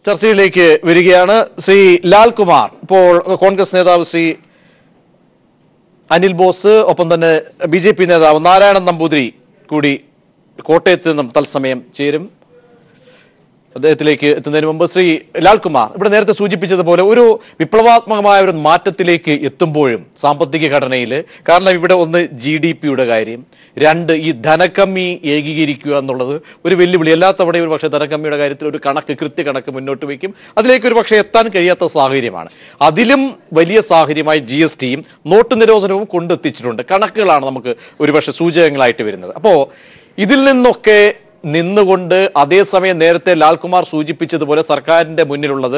ചർച്ചയിലേക്ക് വരികയാണ്. ശ്രീ ലാൽകുമാർ, ഇപ്പോൾ കോൺഗ്രസ് നേതാവ് ശ്രീ അനിൽ ബോസ്, ഒപ്പം തന്നെ BJP നേതാവ് നാരായണൻ നമ്പൂതിരി കൂടി കോട്ടയത്ത് നിന്നും തത്സമയം ചേരും. അദ്ദേഹത്തിലേക്ക് എത്തുന്നതിന് മുമ്പ് ശ്രീ ലാൽകുമാർ, ഇവിടെ നേരത്തെ സൂചിപ്പിച്ചതുപോലെ ഒരു വിപ്ലവാത്മകമായ ഒരു മാറ്റത്തിലേക്ക് എത്തുമ്പോഴും സാമ്പത്തിക ഘടനയിൽ, കാരണം ഇവിടെ ഒന്ന് GDP-യുടെ കാര്യം, രണ്ട് ഈ ധനക്കമ്മി ഏകീകരിക്കുക എന്നുള്ളത് ഒരു വെല്ലുവിളി. എല്ലാ തവണയും ഒരു പക്ഷേ ധനക്കമ്മിയുടെ കാര്യത്തിൽ ഒരു കൃത്യകണക്ക് മുന്നോട്ട് വയ്ക്കും, അതിലേക്ക് ഒരു പക്ഷേ എത്താൻ കഴിയാത്ത സാഹചര്യമാണ്. അതിലും വലിയ സാഹചര്യമായി GSTയും നോട്ട് നിരോധനവും കൊണ്ടെത്തിച്ചിട്ടുണ്ട്. കണക്കുകളാണ് നമുക്ക് ഒരുപക്ഷെ സൂചകങ്ങളായിട്ട് വരുന്നത്. അപ്പോൾ ഇതിൽ നിന്നൊക്കെ നിന്നുകൊണ്ട് അതേസമയം നേരത്തെ ലാൽകുമാർ സൂചിപ്പിച്ചതുപോലെ സർക്കാരിൻ്റെ മുന്നിലുള്ളത്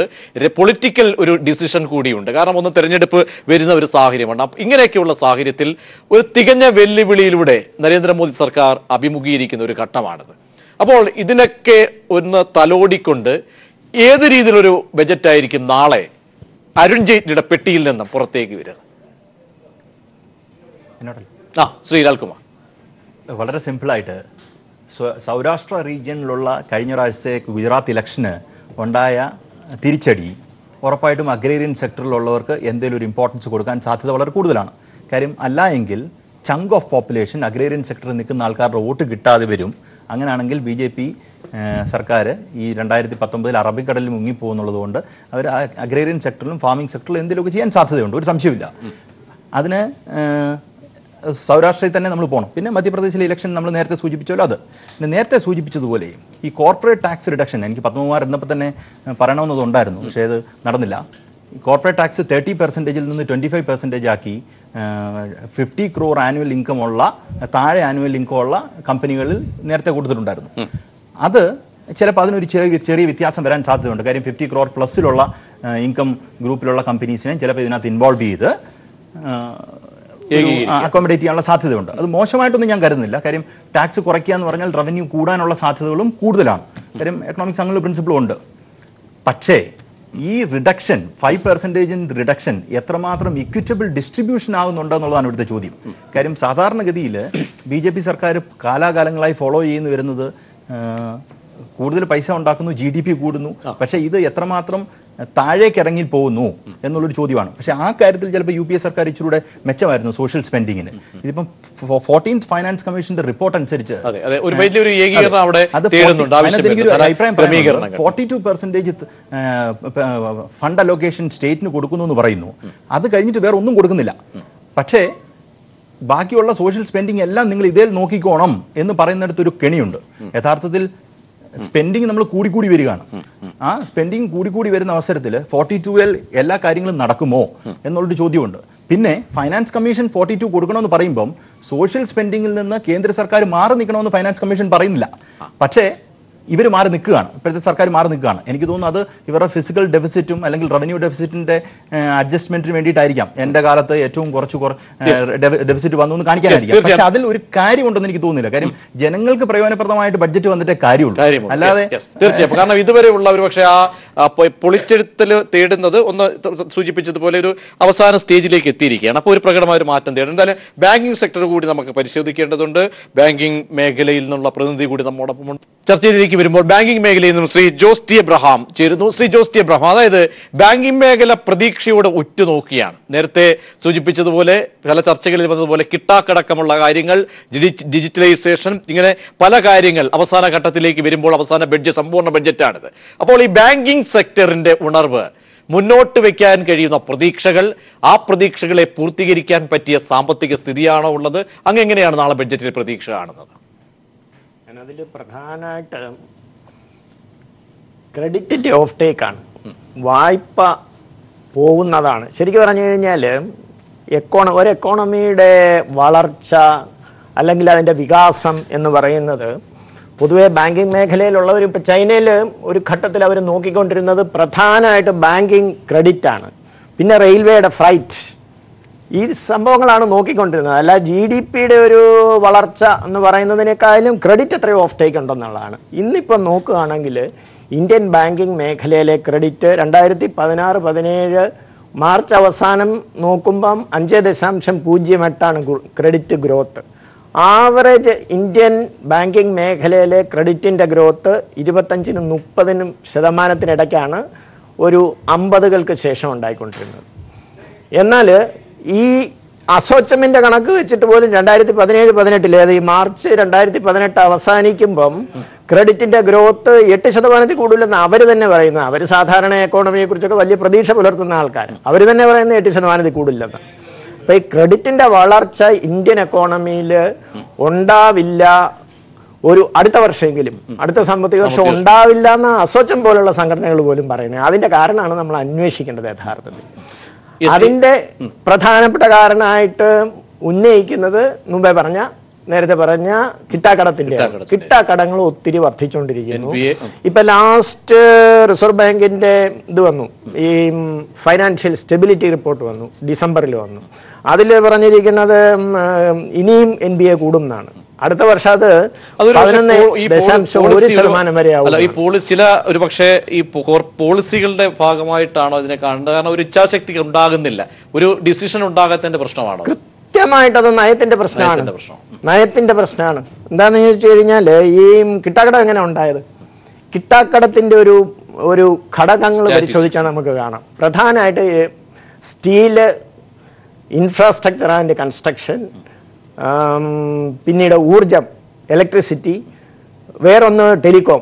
പൊളിറ്റിക്കൽ ഒരു ഡിസിഷൻ കൂടിയുണ്ട്. കാരണം ഒന്ന് തെരഞ്ഞെടുപ്പ് വരുന്ന ഒരു സാഹചര്യമാണ്. ഇങ്ങനെയൊക്കെയുള്ള സാഹചര്യത്തിൽ ഒരു തികഞ്ഞ വെല്ലുവിളിയിലൂടെ നരേന്ദ്രമോദി സർക്കാർ അഭിമുഖീകരിക്കുന്ന ഒരു ഘട്ടമാണിത്. അപ്പോൾ ഇതിനൊക്കെ ഒന്ന് തലോടിക്കൊണ്ട് ഏത് രീതിയിലൊരു ബജറ്റായിരിക്കും നാളെ അരുൺ ജെയ്റ്റ്ലിയുടെ പെട്ടിയിൽ നിന്നും പുറത്തേക്ക് വരിക? ശ്രീ ലാൽകുമാർ, വളരെ സിമ്പിളായിട്ട് സൗരാഷ്ട്ര റീജിയനിലുള്ള കഴിഞ്ഞ ഒരാഴ്ചത്തെ ഗുജറാത്ത് ഇലക്ഷന് ഉണ്ടായ തിരിച്ചടി ഉറപ്പായിട്ടും അഗ്രേറിയൻ സെക്ടറിലുള്ളവർക്ക് എന്തെങ്കിലും ഒരു ഇമ്പോർട്ടൻസ് കൊടുക്കാൻ സാധ്യത വളരെ കൂടുതലാണ്. കാര്യം അല്ല എങ്കിൽ ചങ്ക് ഓഫ് പോപ്പുലേഷൻ അഗ്രേറിയൻ സെക്ടറിൽ നിൽക്കുന്ന ആൾക്കാരുടെ വോട്ട് കിട്ടാതെ വരും. അങ്ങനെയാണെങ്കിൽ BJP സർക്കാർ ഈ 2019 അറബിക്കടലിൽ മുങ്ങിപ്പോകുന്നുള്ളതുകൊണ്ട് അവർ അഗ്രേറിയൻ സെക്ടറിലും ഫാമിംഗ് സെക്ടറിലും എന്തെങ്കിലുമൊക്കെ ചെയ്യാൻ സാധ്യതയുണ്ട്, ഒരു സംശയമില്ല. അതിന് സൗരാഷ്ട്രയിൽ തന്നെ നമ്മൾ പോകണം. പിന്നെ മധ്യപ്രദേശിലെ ഇലക്ഷൻ നമ്മൾ നേരത്തെ സൂചിപ്പിച്ചല്ലോ. അത് പിന്നെ നേരത്തെ സൂചിപ്പിച്ചതുപോലെ ഈ കോർപ്പറേറ്റ് ടാക്സ് റിഡക്ഷൻ, എനിക്ക് പത്മകുമാർ എന്നപ്പോൾ തന്നെ പറയണമെന്നതുണ്ടായിരുന്നു, പക്ഷേ അത് നടന്നില്ല. കോർപ്പറേറ്റ് ടാക്സ് 30% നിന്ന് 25% ആക്കി 50 crore ആനുവൽ ഇൻകം ഉള്ള താഴെ ആനുവൽ ഇൻകം ഉള്ള കമ്പനികളിൽ നേരത്തെ കൊടുത്തിട്ടുണ്ടായിരുന്നു. അത് ചിലപ്പോൾ അതിനൊരു ചെറിയ വ്യത്യാസം വരാൻ സാധ്യതയുണ്ട്. കാര്യം 50 crore പ്ലസ്സിലുള്ള ഇൻകം ഗ്രൂപ്പിലുള്ള കമ്പനീസിനെ ചിലപ്പോൾ ഇതിനകത്ത് ഇൻവോൾവ് ചെയ്ത് അക്കോമഡേറ്റ് ചെയ്യാനുള്ള സാധ്യതയുണ്ട്. അത് മോശമായിട്ടൊന്നും ഞാൻ കരുതുന്നില്ല. കാര്യം ടാക്സ് കുറയ്ക്കുക എന്ന് പറഞ്ഞാൽ റവന്യൂ കൂടാനുള്ള സാധ്യതകളും കൂടുതലാണ്. കാര്യം എക്കണോമിക്സ് അങ്ങനെ പ്രിൻസിപ്പിളും ഉണ്ട്. പക്ഷേ ഈ റിഡക്ഷൻ 5% റിഡക്ഷൻ എത്രമാത്രം ഇക്വിറ്റബിൾ ഡിസ്ട്രിബ്യൂഷൻ ആകുന്നുണ്ടെന്നുള്ളതാണ് ഇവിടുത്തെ ചോദ്യം. കാര്യം സാധാരണഗതിയിൽ BJP സർക്കാർ കാലാകാലങ്ങളായി ഫോളോ ചെയ്യുന്നു വരുന്നത് കൂടുതൽ പൈസ ഉണ്ടാക്കുന്നു, GDP കൂടുന്നു, പക്ഷേ ഇത് എത്രമാത്രം താഴേക്ക് ഇറങ്ങി പോകുന്നു എന്നുള്ളൊരു ചോദ്യമാണ്. പക്ഷേ ആ കാര്യത്തിൽ ചിലപ്പോൾ UPA സർക്കാർ ഇച്ചിലൂടെ മെച്ചമായിരുന്നു സോഷ്യൽ സ്പെൻഡിങ്ങിന്. ഇതിപ്പം 14th ഫൈനാൻസ് കമ്മീഷന്റെ റിപ്പോർട്ട് അനുസരിച്ച് എനിക്കൊരു അഭിപ്രായം പറയുന്നത് 42% ഫണ്ട് അലോക്കേഷൻ സ്റ്റേറ്റിന് കൊടുക്കുന്നു എന്ന് പറയുന്നു. അത് കഴിഞ്ഞിട്ട് വേറെ ഒന്നും കൊടുക്കുന്നില്ല. പക്ഷേ ബാക്കിയുള്ള സോഷ്യൽ സ്പെൻഡിങ് എല്ലാം നിങ്ങൾ ഇതേ നോക്കിക്കോണം എന്ന് പറയുന്നിടത്തൊരു കെണിയുണ്ട്. യഥാർത്ഥത്തിൽ സ്പെൻഡിങ് നമ്മൾ കൂടിക്കൂടി വരികയാണ്. ആ സ്പെൻഡിങ് കൂടിക്കൂടി വരുന്ന അവസരത്തിൽ 42-ൽ എല്ലാ കാര്യങ്ങളും നടക്കുമോ എന്നുള്ളൊരു ചോദ്യമുണ്ട്. പിന്നെ ഫൈനാൻസ് കമ്മീഷൻ 42 കൊടുക്കണമെന്ന് പറയുമ്പം സോഷ്യൽ സ്പെൻഡിങ്ങിൽ നിന്ന് കേന്ദ്ര സർക്കാർ മാറി നിൽക്കണമെന്ന് ഫൈനാൻസ് കമ്മീഷൻ പറയുന്നില്ല. പക്ഷേ ഇവർ മാറി നിൽക്കുകയാണ്, ഇപ്പോഴത്തെ സർക്കാർ മാറി നിൽക്കുകയാണ്. എനിക്ക് തോന്നുന്നു അത് ഇവരുടെ ഫിസിക്കൽ ഡെഫിസിറ്റും അല്ലെങ്കിൽ റവന്യൂ ഡെഫിസിറ്റിന്റെ അഡ്ജസ്റ്റ്മെന്റിന് വേണ്ടിയിട്ടായിരിക്കാം. എൻ്റെ കാലത്ത് ഏറ്റവും കുറച്ച് ഡെഫിസിറ്റ് വന്നു എന്ന് കാണിക്കാനായിരിക്കാം. പക്ഷെ അതിൽ ഒരു കാര്യമുണ്ടെന്ന് എനിക്ക് തോന്നുന്നില്ല. കാര്യം ജനങ്ങൾക്ക് പ്രയോജനപ്രദമായിട്ട് ബഡ്ജറ്റ് വന്നിട്ടേ കാര്യമുള്ളൂ, അല്ലാതെ തീർച്ചയായും. കാരണം ഇതുവരെ ഉള്ള ഒരു പക്ഷേ ആ പൊളിച്ചെടുത്തൽ തേടുന്നത് ഒന്ന് സൂചിപ്പിച്ചതുപോലെ ഒരു അവസാന സ്റ്റേജിലേക്ക് എത്തിയിരിക്കുകയാണ്. അപ്പോൾ ഒരു പ്രകടമായ ഒരു മാറ്റം തേടും. എന്തായാലും ബാങ്കിങ് സെക്ടർ കൂടി നമുക്ക് പരിശോധിക്കേണ്ടതുണ്ട്. ബാങ്കിങ് മേഖലയിൽ നിന്നുള്ള പ്രതിനിധി കൂടി നമ്മോടൊപ്പം ചർച്ചയിലേക്ക് വരുമ്പോൾ ബാങ്കിംഗ് മേഖലയിൽ നിന്നും ശ്രീ ജോസ് ടി എബ്രഹാം ചേരുന്നു. ശ്രീ ജോസ് ടി എബ്രഹാം, അതായത് ബാങ്കിംഗ് മേഖല പ്രതീക്ഷയോടെ ഉറ്റുനോക്കുകയാണ്. നേരത്തെ സൂചിപ്പിച്ചതുപോലെ പല ചർച്ചകളിൽ വന്നതുപോലെ കിട്ടാക്കടക്കമുള്ള കാര്യങ്ങൾ, ഡിജിറ്റലൈസേഷൻ, ഇങ്ങനെ പല കാര്യങ്ങൾ അവസാന ഘട്ടത്തിലേക്ക് വരുമ്പോൾ അവസാന ബഡ്ജറ്റ് സമ്പൂർണ്ണ ബഡ്ജറ്റാണിത്. അപ്പോൾ ഈ ബാങ്കിംഗ് സെക്ടറിന്റെ ഉണർവ്, മുന്നോട്ട് വയ്ക്കാൻ കഴിയുന്ന പ്രതീക്ഷകൾ, ആ പ്രതീക്ഷകളെ പൂർത്തീകരിക്കാൻ പറ്റിയ സാമ്പത്തിക സ്ഥിതിയാണോ ഉള്ളത്? അങ്ങെങ്ങനെയാണ് നാളെ ബഡ്ജറ്റിലെ പ്രതീക്ഷ കാണുന്നത്? അതിൽ പ്രധാനമായിട്ട് ക്രെഡിറ്റിൻ്റെ ഓഫ് ടേക്കാണ്, വായ്പ പോകുന്നതാണ്. ശരിക്കും പറഞ്ഞു കഴിഞ്ഞാൽ ഒരു എക്കോണമിയുടെ വളർച്ച അല്ലെങ്കിൽ അതിൻ്റെ വികാസം എന്ന് പറയുന്നത് പൊതുവെ ബാങ്കിങ് മേഖലയിലുള്ളവർ, ഇപ്പോൾ ചൈനയിൽ ഒരു ഘട്ടത്തിൽ അവർ നോക്കിക്കൊണ്ടിരുന്നത് പ്രധാനമായിട്ട് ബാങ്കിങ് ക്രെഡിറ്റാണ്. പിന്നെ റെയിൽവേയുടെ ഫ്രൈറ്റ്, ഈ സംഭവങ്ങളാണ് നോക്കിക്കൊണ്ടിരുന്നത്. അല്ല GDP-യുടെ ഒരു വളർച്ച എന്ന് പറയുന്നതിനേക്കാളും ക്രെഡിറ്റ് എത്രയോ ഓഫ് ടേക്ക് ഉണ്ടെന്നുള്ളതാണ്. ഇന്നിപ്പോൾ നോക്കുകയാണെങ്കിൽ ഇന്ത്യൻ ബാങ്കിങ് മേഖലയിലെ ക്രെഡിറ്റ് 2016-17 മാർച്ച് അവസാനം നോക്കുമ്പം 5.08 credit growth. Average Indian banking മേഖലയിലെ ക്രെഡിറ്റിൻ്റെ ഗ്രോത്ത് 25-30% ഒരു 50-കൾക്ക് ശേഷം ഉണ്ടായിക്കൊണ്ടിരുന്നത്. എന്നാൽ ഈ അസോച്ചമിൻ്റെ കണക്ക് വെച്ചിട്ട് പോലും 2017-18 അതായത് ഈ മാർച്ച് 2018 അവസാനിക്കുമ്പം ക്രെഡിറ്റിൻ്റെ ഗ്രോത്ത് 8% കൂടുതലെന്ന് അവർ തന്നെ പറയുന്നത്. അവർ സാധാരണ എക്കോണമിയെക്കുറിച്ചൊക്കെ വലിയ പ്രതീക്ഷ പുലർത്തുന്ന ആൾക്കാർ. അവർ തന്നെ പറയുന്നത് 8% കൂടുതലെന്ന്. അപ്പോൾ ഈ ക്രെഡിറ്റിൻ്റെ വളർച്ച ഇന്ത്യൻ എക്കോണമിയിൽ ഉണ്ടാവില്ല ഒരു അടുത്ത വർഷമെങ്കിലും, അടുത്ത സാമ്പത്തിക വർഷം ഉണ്ടാവില്ല എന്ന അസോച്ചം പോലുള്ള സംഘടനകൾ പോലും പറയുന്നത്. അതിൻ്റെ കാരണമാണ് നമ്മൾ അന്വേഷിക്കേണ്ടത് യഥാർത്ഥത്തിൽ. അതിൻ്റെ പ്രധാനപ്പെട്ട കാരണമായിട്ട് ഉന്നയിക്കുന്നത് നേരത്തെ പറഞ്ഞ കിട്ടാക്കടങ്ങൾ ഒത്തിരി വർദ്ധിച്ചുകൊണ്ടിരിക്കുന്നു. ഇപ്പൊ ലാസ്റ്റ് റിസർവ് ബാങ്കിന്റെ ഇത് വന്നു, ഈ ഫൈനാൻഷ്യൽ സ്റ്റെബിലിറ്റി റിപ്പോർട്ട് വന്നു, ഡിസംബറിൽ വന്നു. അതിൽ പറഞ്ഞിരിക്കുന്നത് ഇനിയും NBA കൂടും എന്നാണ്. അടുത്ത വർഷം അത് 11.1% വരെ ആവും. ഈ ചില ഒരു പക്ഷേ ഈ പോളിസികളുടെ ഭാഗമായിട്ടാണോ ഇതിനെ കാണുന്നത്? കാരണം ഒരു ഇച്ഛാശക്തി ഉണ്ടാകുന്നില്ല, ഒരു ഡിസിഷൻ ഉണ്ടാകാത്തതിന്റെ പ്രശ്നമാണോ? കൃത്യമായിട്ട് അത് നയത്തിന്റെ പ്രശ്നമാണ്. എന്താണെന്ന് ചോദിച്ചു കഴിഞ്ഞാൽ ഈ കിട്ടാക്കടം എങ്ങനെ ഉണ്ടായത്? കിട്ടാക്കടത്തിന്റെ ഒരു ഘടകങ്ങൾ പരിശോധിച്ചാൽ നമുക്ക് കാണാം. പ്രധാനമായിട്ട് സ്റ്റീല്, ഇൻഫ്രാസ്ട്രക്ചർ ആൻഡ് കൺസ്ട്രക്ഷൻ, പിന്നീട് ഊർജം, ഇലക്ട്രിസിറ്റി, വേറൊന്ന് ടെലികോം.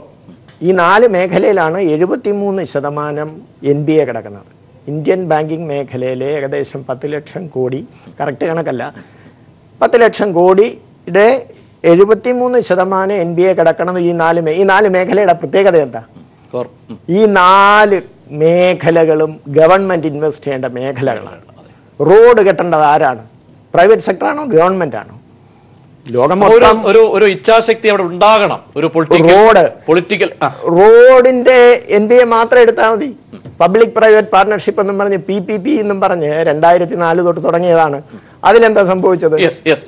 ഈ 4 മേഖലയിലാണ് 73% NBA കിടക്കുന്നത്. ഇന്ത്യൻ ബാങ്കിങ് മേഖലയിലെ ഏകദേശം 10 ലക്ഷം കോടി, കറക്റ്റ് കണക്കല്ല, 10 ലക്ഷം കോടിയുടെ 73% NBA കിടക്കുന്നത് ഈ 4 മേഖലയുടെ പ്രത്യേകത എന്താ? ഈ 4 മേഖലകളും ഗവൺമെന്റ് ഇൻവെസ്റ്റ് ചെയ്യേണ്ട മേഖലകളാണ്. റോഡ് കെട്ടേണ്ടത് ആരാണ്? പ്രൈവറ്റ് സെക്ടറാണോ ഗവൺമെന്റ് ആണോ? ഒരു ഇച്ഛാശക്തി അവിടെ ഉണ്ടാകണം. ഒരു പൊളിറ്റിക്കൽ റോഡിന്റെ NBA മാത്രം എടുത്താൽ മതി. പബ്ലിക് പ്രൈവറ്റ് പാർട്ണർഷിപ്പ് എന്നും പറഞ്ഞ് PPP എന്നും പറഞ്ഞ് 2004 തൊട്ട് തുടങ്ങിയതാണ്. അതിലെന്താ സംഭവിച്ചത്?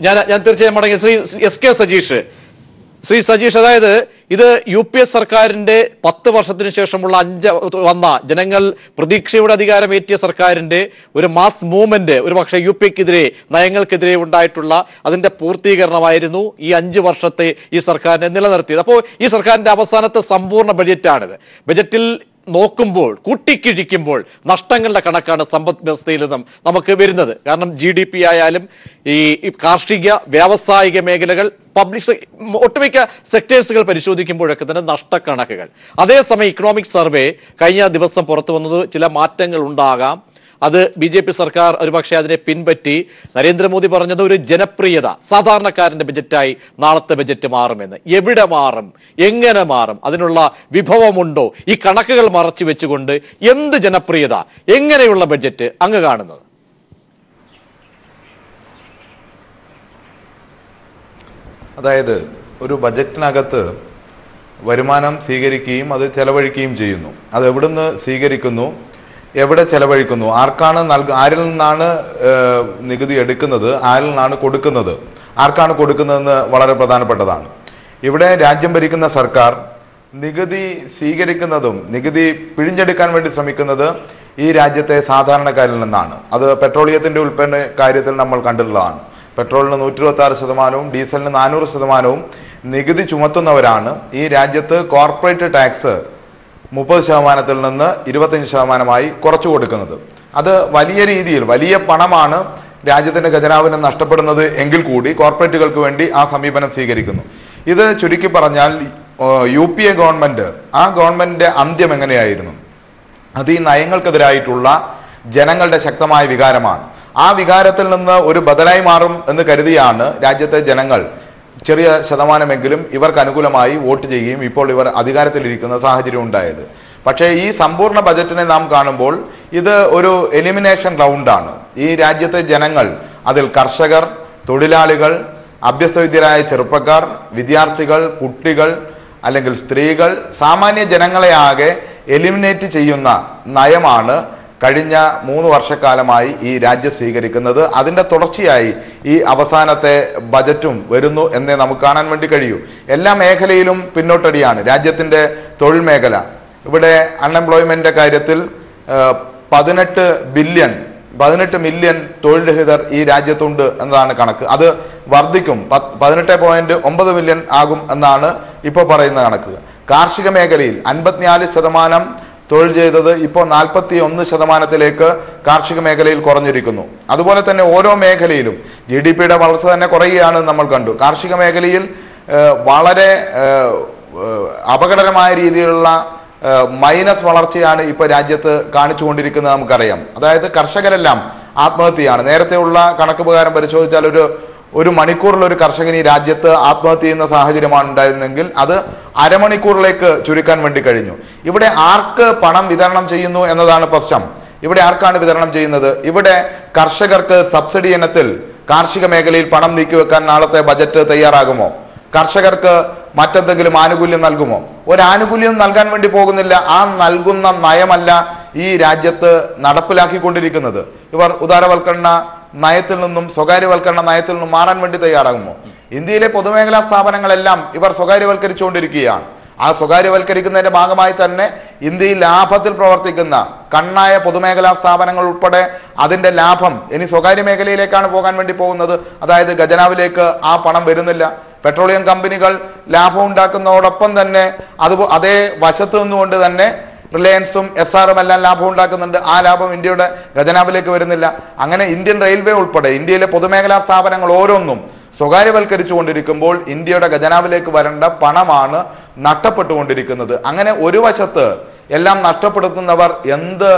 ഞാൻ തീർച്ചയായും മടങ്ങി. ശ്രീ സജീഷ്, അതായത് ഇത് UPS സർക്കാരിന്റെ 10 വർഷത്തിന് ശേഷമുള്ള വന്ന ജനങ്ങൾ പ്രതീക്ഷയുടെ അധികാരമേറ്റിയ സർക്കാരിന്റെ ഒരു മാസ് മൂവ്മെന്റ്, ഒരു പക്ഷേ UPക്കെതിരെ, നയങ്ങൾക്കെതിരെ ഉണ്ടായിട്ടുള്ള അതിന്റെ പൂർത്തീകരണമായിരുന്നു ഈ 5 വർഷത്തെ ഈ സർക്കാരിനെ നിലനിർത്തിയത്. അപ്പോൾ ഈ സർക്കാരിന്റെ അവസാനത്തെ സമ്പൂർണ്ണ ബജറ്റാണിത്. ബജറ്റിൽ നോക്കുമ്പോൾ, കൂട്ടിക്കിഴിക്കുമ്പോൾ നഷ്ടങ്ങളുടെ കണക്കാണ് സമ്പദ് വ്യവസ്ഥയിൽ നിന്നും നമുക്ക് വരുന്നത്. കാരണം GDP ആയാലും ഈ കാർഷിക വ്യാവസായിക മേഖലകൾ, ഒട്ടുമിക്ക സെക്ടേഴ്സുകൾ പരിശോധിക്കുമ്പോഴൊക്കെ തന്നെ നഷ്ടക്കണക്കുകൾ. അതേസമയം ഇക്കണോമിക് സർവേ കഴിഞ്ഞ ദിവസം പുറത്തു വന്നത് ചില മാറ്റങ്ങൾ ഉണ്ടാകാം. അത് BJP സർക്കാർ ഒരുപക്ഷെ അതിനെ പിൻപറ്റി. നരേന്ദ്രമോദി പറഞ്ഞത് ഒരു ജനപ്രിയത, സാധാരണക്കാരന്റെ ബജറ്റായി നാളത്തെ ബജറ്റ് മാറുമെന്ന്. എവിടെ മാറും, എങ്ങനെ മാറും, അതിനുള്ള വിഭവമുണ്ടോ? ഈ കണക്കുകൾ മറച്ചു വെച്ചുകൊണ്ട് എന്ത് ജനപ്രിയത, എങ്ങനെയുള്ള ബജറ്റ് അങ്ങ് കാണുന്നത്? അതായത് ഒരു ബജറ്റിനകത്ത് വരുമാനം സ്വീകരിക്കുകയും അത് ചെലവഴിക്കുകയും ചെയ്യുന്നു. അത് എവിടുന്ന് സ്വീകരിക്കുന്നു, എവിടെ ചെലവഴിക്കുന്നു, ആരിൽ നിന്നാണ് നികുതി എടുക്കുന്നത്, ആരിൽ നിന്നാണ് കൊടുക്കുന്നത്, ആർക്കാണ് കൊടുക്കുന്നതെന്ന് വളരെ പ്രധാനപ്പെട്ടതാണ്. ഇവിടെ രാജ്യം ഭരിക്കുന്ന സർക്കാർ നികുതി സ്വീകരിക്കുന്നതും നികുതി പിഴിഞ്ഞെടുക്കാൻ വേണ്ടി ശ്രമിക്കുന്നത് ഈ രാജ്യത്തെ സാധാരണക്കാരിൽ നിന്നാണ്. അത് പെട്രോളിയത്തിന്റെ ഉൽപ്പന്ന കാര്യത്തിൽ നമ്മൾ കണ്ടിട്ടുള്ളതാണ്. പെട്രോളിന് 126%, ഡീസലിന് 400% നികുതി ചുമത്തുന്നവരാണ് ഈ രാജ്യത്ത് കോർപ്പറേറ്റ് ടാക്സ് 30% നിന്ന് 25% കുറച്ചു കൊടുക്കുന്നത്. അത് വലിയ രീതിയിൽ വലിയ പണമാണ് രാജ്യത്തിന്റെ ഖജനാവിന് നഷ്ടപ്പെടുന്നത് എങ്കിൽ കൂടി കോർപ്പറേറ്റുകൾക്ക് വേണ്ടി ആ സമീപനം സ്വീകരിക്കുന്നു. ഇത് ചുരുക്കി പറഞ്ഞാൽ UPA ഗവൺമെന്റ്, ആ ഗവൺമെന്റിന്റെ അന്ത്യം എങ്ങനെയായിരുന്നു? അത് ഈ നയങ്ങൾക്കെതിരായിട്ടുള്ള ജനങ്ങളുടെ ശക്തമായ വികാരമാണ്. ആ വികാരത്തിൽ നിന്ന് ഒരു ബദലായി മാറും എന്ന് കരുതിയാണ് രാജ്യത്തെ ജനങ്ങൾ ചെറിയ ശതമാനമെങ്കിലും ഇവർക്ക് അനുകൂലമായി വോട്ട് ചെയ്യുകയും ഇപ്പോൾ ഇവർ അധികാരത്തിലിരിക്കുന്ന സാഹചര്യം ഉണ്ടായത്. പക്ഷേ ഈ സമ്പൂർണ്ണ ബജറ്റിനെ നാം കാണുമ്പോൾ ഇത് ഒരു എലിമിനേഷൻ റൗണ്ടാണ്. ഈ രാജ്യത്തെ ജനങ്ങൾ, അതിൽ കർഷകർ, തൊഴിലാളികൾ, അഭ്യസ്തവിദ്യരായ ചെറുപ്പക്കാർ, വിദ്യാർത്ഥികൾ, കുട്ടികൾ അല്ലെങ്കിൽ സ്ത്രീകൾ, സാമാന്യ ജനങ്ങളെ ആകെ എലിമിനേറ്റ് ചെയ്യുന്ന നയമാണ് കഴിഞ്ഞ 3 വർഷക്കാലമായി ഈ രാജ്യം സ്വീകരിക്കുന്നത്. അതിന്റെ തുടർച്ചയായി ഈ അവസാനത്തെ ബജറ്റും വരുന്നു എന്നേ നമുക്ക് കാണാൻ വേണ്ടി കഴിയൂ. എല്ലാ മേഖലയിലും പിന്നോട്ടടിയാണ്. രാജ്യത്തിന്റെ തൊഴിൽ മേഖല, ഇവിടെ അൺഎംപ്ലോയ്മെന്റിന്റെ കാര്യത്തിൽ 18 മില്യൺ തൊഴിൽ രഹിതർ ഈ രാജ്യത്തുണ്ട് എന്നതാണ് കണക്ക്. അത് വർദ്ധിക്കും. 18.9 മില്യൺ ആകും എന്നാണ് ഇപ്പോൾ പറയുന്ന കണക്ക്. കാർഷിക മേഖലയിൽ 54% തൊഴിൽ ചെയ്തത് ഇപ്പോൾ 41% കാർഷിക മേഖലയിൽ കുറഞ്ഞിരിക്കുന്നു. അതുപോലെ തന്നെ ഓരോ മേഖലയിലും GDP-യുടെ വളർച്ച തന്നെ കുറയുകയാണ് നമ്മൾ കണ്ടു. കാർഷിക മേഖലയിൽ വളരെ അപകടകരമായ രീതിയിലുള്ള മൈനസ് വളർച്ചയാണ് ഇപ്പോൾ രാജ്യത്ത് കാണിച്ചുകൊണ്ടിരിക്കുന്നത് നമുക്കറിയാം. അതായത് കർഷകരെല്ലാം ആത്മഹത്യയാണ്. നേരത്തെ ഉള്ള കണക്ക് പ്രകാരം പരിശോധിച്ചാൽ ഒരു മണിക്കൂറിൽ ഒരു കർഷകൻ ഈ രാജ്യത്ത് ആത്മഹത്യ ചെയ്യുന്ന സാഹചര്യമാണ് ഉണ്ടായിരുന്നെങ്കിൽ അത് അരമണിക്കൂറിലേക്ക് ചുരുക്കാൻ വേണ്ടി കഴിഞ്ഞു. ഇവിടെ ആർക്ക് പണം വിതരണം ചെയ്യുന്നു എന്നതാണ് പ്രശ്നം. ഇവിടെ ആർക്കാണ് വിതരണം ചെയ്യുന്നത്? ഇവിടെ കർഷകർക്ക് സബ്സിഡി ഇനത്തിൽ കാർഷിക മേഖലയിൽ പണം നീക്കിവെക്കാൻ നാളത്തെ ബജറ്റ് തയ്യാറാകുമോ? കർഷകർക്ക് മറ്റെന്തെങ്കിലും ആനുകൂല്യം നൽകുമോ? ഒരു ആനുകൂല്യം നൽകാൻ വേണ്ടി പോകുന്നില്ല. ആ നൽകുന്ന നയമല്ല ഈ രാജ്യത്ത് നടപ്പിലാക്കിക്കൊണ്ടിരിക്കുന്നത്. ഇവർ ഉദാരവൽക്കരണ നയത്തിൽ നിന്നും സ്വകാര്യവൽക്കരണ നയത്തിൽ നിന്നും മാറാൻ വേണ്ടി തയ്യാറാകുമോ? ഇന്ത്യയിലെ പൊതുമേഖലാ സ്ഥാപനങ്ങളെല്ലാം ഇവർ സ്വകാര്യവൽക്കരിച്ചുകൊണ്ടിരിക്കുകയാണ്. ആ സ്വകാര്യവൽക്കരിക്കുന്നതിന്റെ ഭാഗമായി തന്നെ ഇന്ത്യയിൽ ലാഭത്തിൽ പ്രവർത്തിക്കുന്ന കണ്ണായ പൊതുമേഖലാ സ്ഥാപനങ്ങൾ ഉൾപ്പെടെ അതിന്റെ ലാഭം ഇനി സ്വകാര്യ മേഖലയിലേക്കാണ് പോകാൻ വേണ്ടി പോകുന്നത്. അതായത് ഖജനാവിലേക്ക് ആ പണം വരുന്നില്ല. പെട്രോളിയം കമ്പനികൾ ലാഭം ഉണ്ടാക്കുന്നതോടൊപ്പം തന്നെ അതേ വശത്ത് നിന്നുകൊണ്ട് തന്നെ റിലയൻസും SRM എല്ലാം ലാഭം ഉണ്ടാക്കുന്നുണ്ട്. ആ ലാഭം ഇന്ത്യയുടെ ഖജനാവിലേക്ക് വരുന്നില്ല. അങ്ങനെ ഇന്ത്യൻ റെയിൽവേ ഉൾപ്പെടെ ഇന്ത്യയിലെ പൊതുമേഖലാ സ്ഥാപനങ്ങൾ ഓരോന്നും സ്വകാര്യവൽക്കരിച്ചുകൊണ്ടിരിക്കുമ്പോൾ ഇന്ത്യയുടെ ഖജനാവിലേക്ക് വരേണ്ട പണമാണ് നഷ്ടപ്പെട്ടുകൊണ്ടിരിക്കുന്നത്. അങ്ങനെ ഒരു വശത്ത് എല്ലാം നഷ്ടപ്പെടുത്തുന്നവർ എന്ത്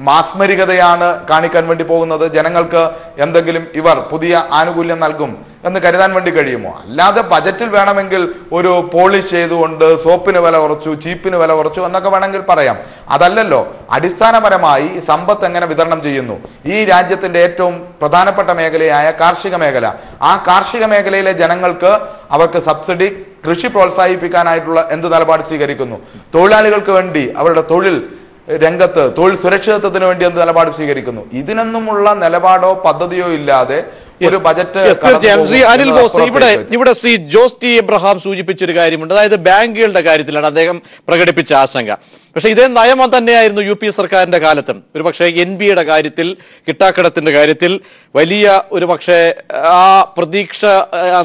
മാസ്മരികതയാണ് കാണിക്കാൻ വേണ്ടി പോകുന്നത്? ജനങ്ങൾക്ക് എന്തെങ്കിലും ഇവർ പുതിയ ആനുകൂല്യം നൽകും എന്ന് കരുതാൻ വേണ്ടി കഴിയുമോ? അല്ലാതെ ബജറ്റിൽ വേണമെങ്കിൽ ഒരു പോളിഷ് ചെയ്തുകൊണ്ട് സോപ്പിന് വില കുറച്ചു, ചീപ്പിന് വില കുറച്ചു എന്നൊക്കെ വേണമെങ്കിൽ പറയാം. അതല്ലല്ലോ. അടിസ്ഥാനപരമായി സമ്പത്ത് എങ്ങനെ വിതരണം ചെയ്യുന്നു? ഈ രാജ്യത്തിന്റെ ഏറ്റവും പ്രധാനപ്പെട്ട മേഖലയായ കാർഷിക മേഖല, ആ കാർഷിക മേഖലയിലെ ജനങ്ങൾക്ക് അവർക്ക് സബ്സിഡി, കൃഷി പ്രോത്സാഹിപ്പിക്കാനായിട്ടുള്ള എന്ത് നിലപാട് സ്വീകരിക്കുന്നു? തൊഴിലാളികൾക്ക് വേണ്ടി അവരുടെ തൊഴിൽ രംഗത്ത് തൊഴിൽ സുരക്ഷിതത്വത്തിന് വേണ്ടി എന്ത് നിലപാട് സ്വീകരിക്കുന്നു? ഇതിനൊന്നുമുള്ള നിലപാടോ പദ്ധതിയോ ഇല്ലാതെ ഒരു ബജറ്റ്. അനിൽ ബോസ്, ഇവിടെ ശ്രീ ജോസ് ടി എബ്രഹാം സൂചിപ്പിച്ചൊരു കാര്യമുണ്ട്. അതായത് ബാങ്കുകളുടെ കാര്യത്തിലാണ് അദ്ദേഹം പ്രകടിപ്പിച്ച ആശങ്ക. പക്ഷേ ഇതേ നയം തന്നെയായിരുന്നു UP സർക്കാരിന്റെ കാലത്തും. ഒരു പക്ഷേ NBAയുടെ കാര്യത്തിൽ, കിട്ടാക്കടത്തിന്റെ കാര്യത്തിൽ വലിയ ഒരു പക്ഷേ ആ പ്രതീക്ഷ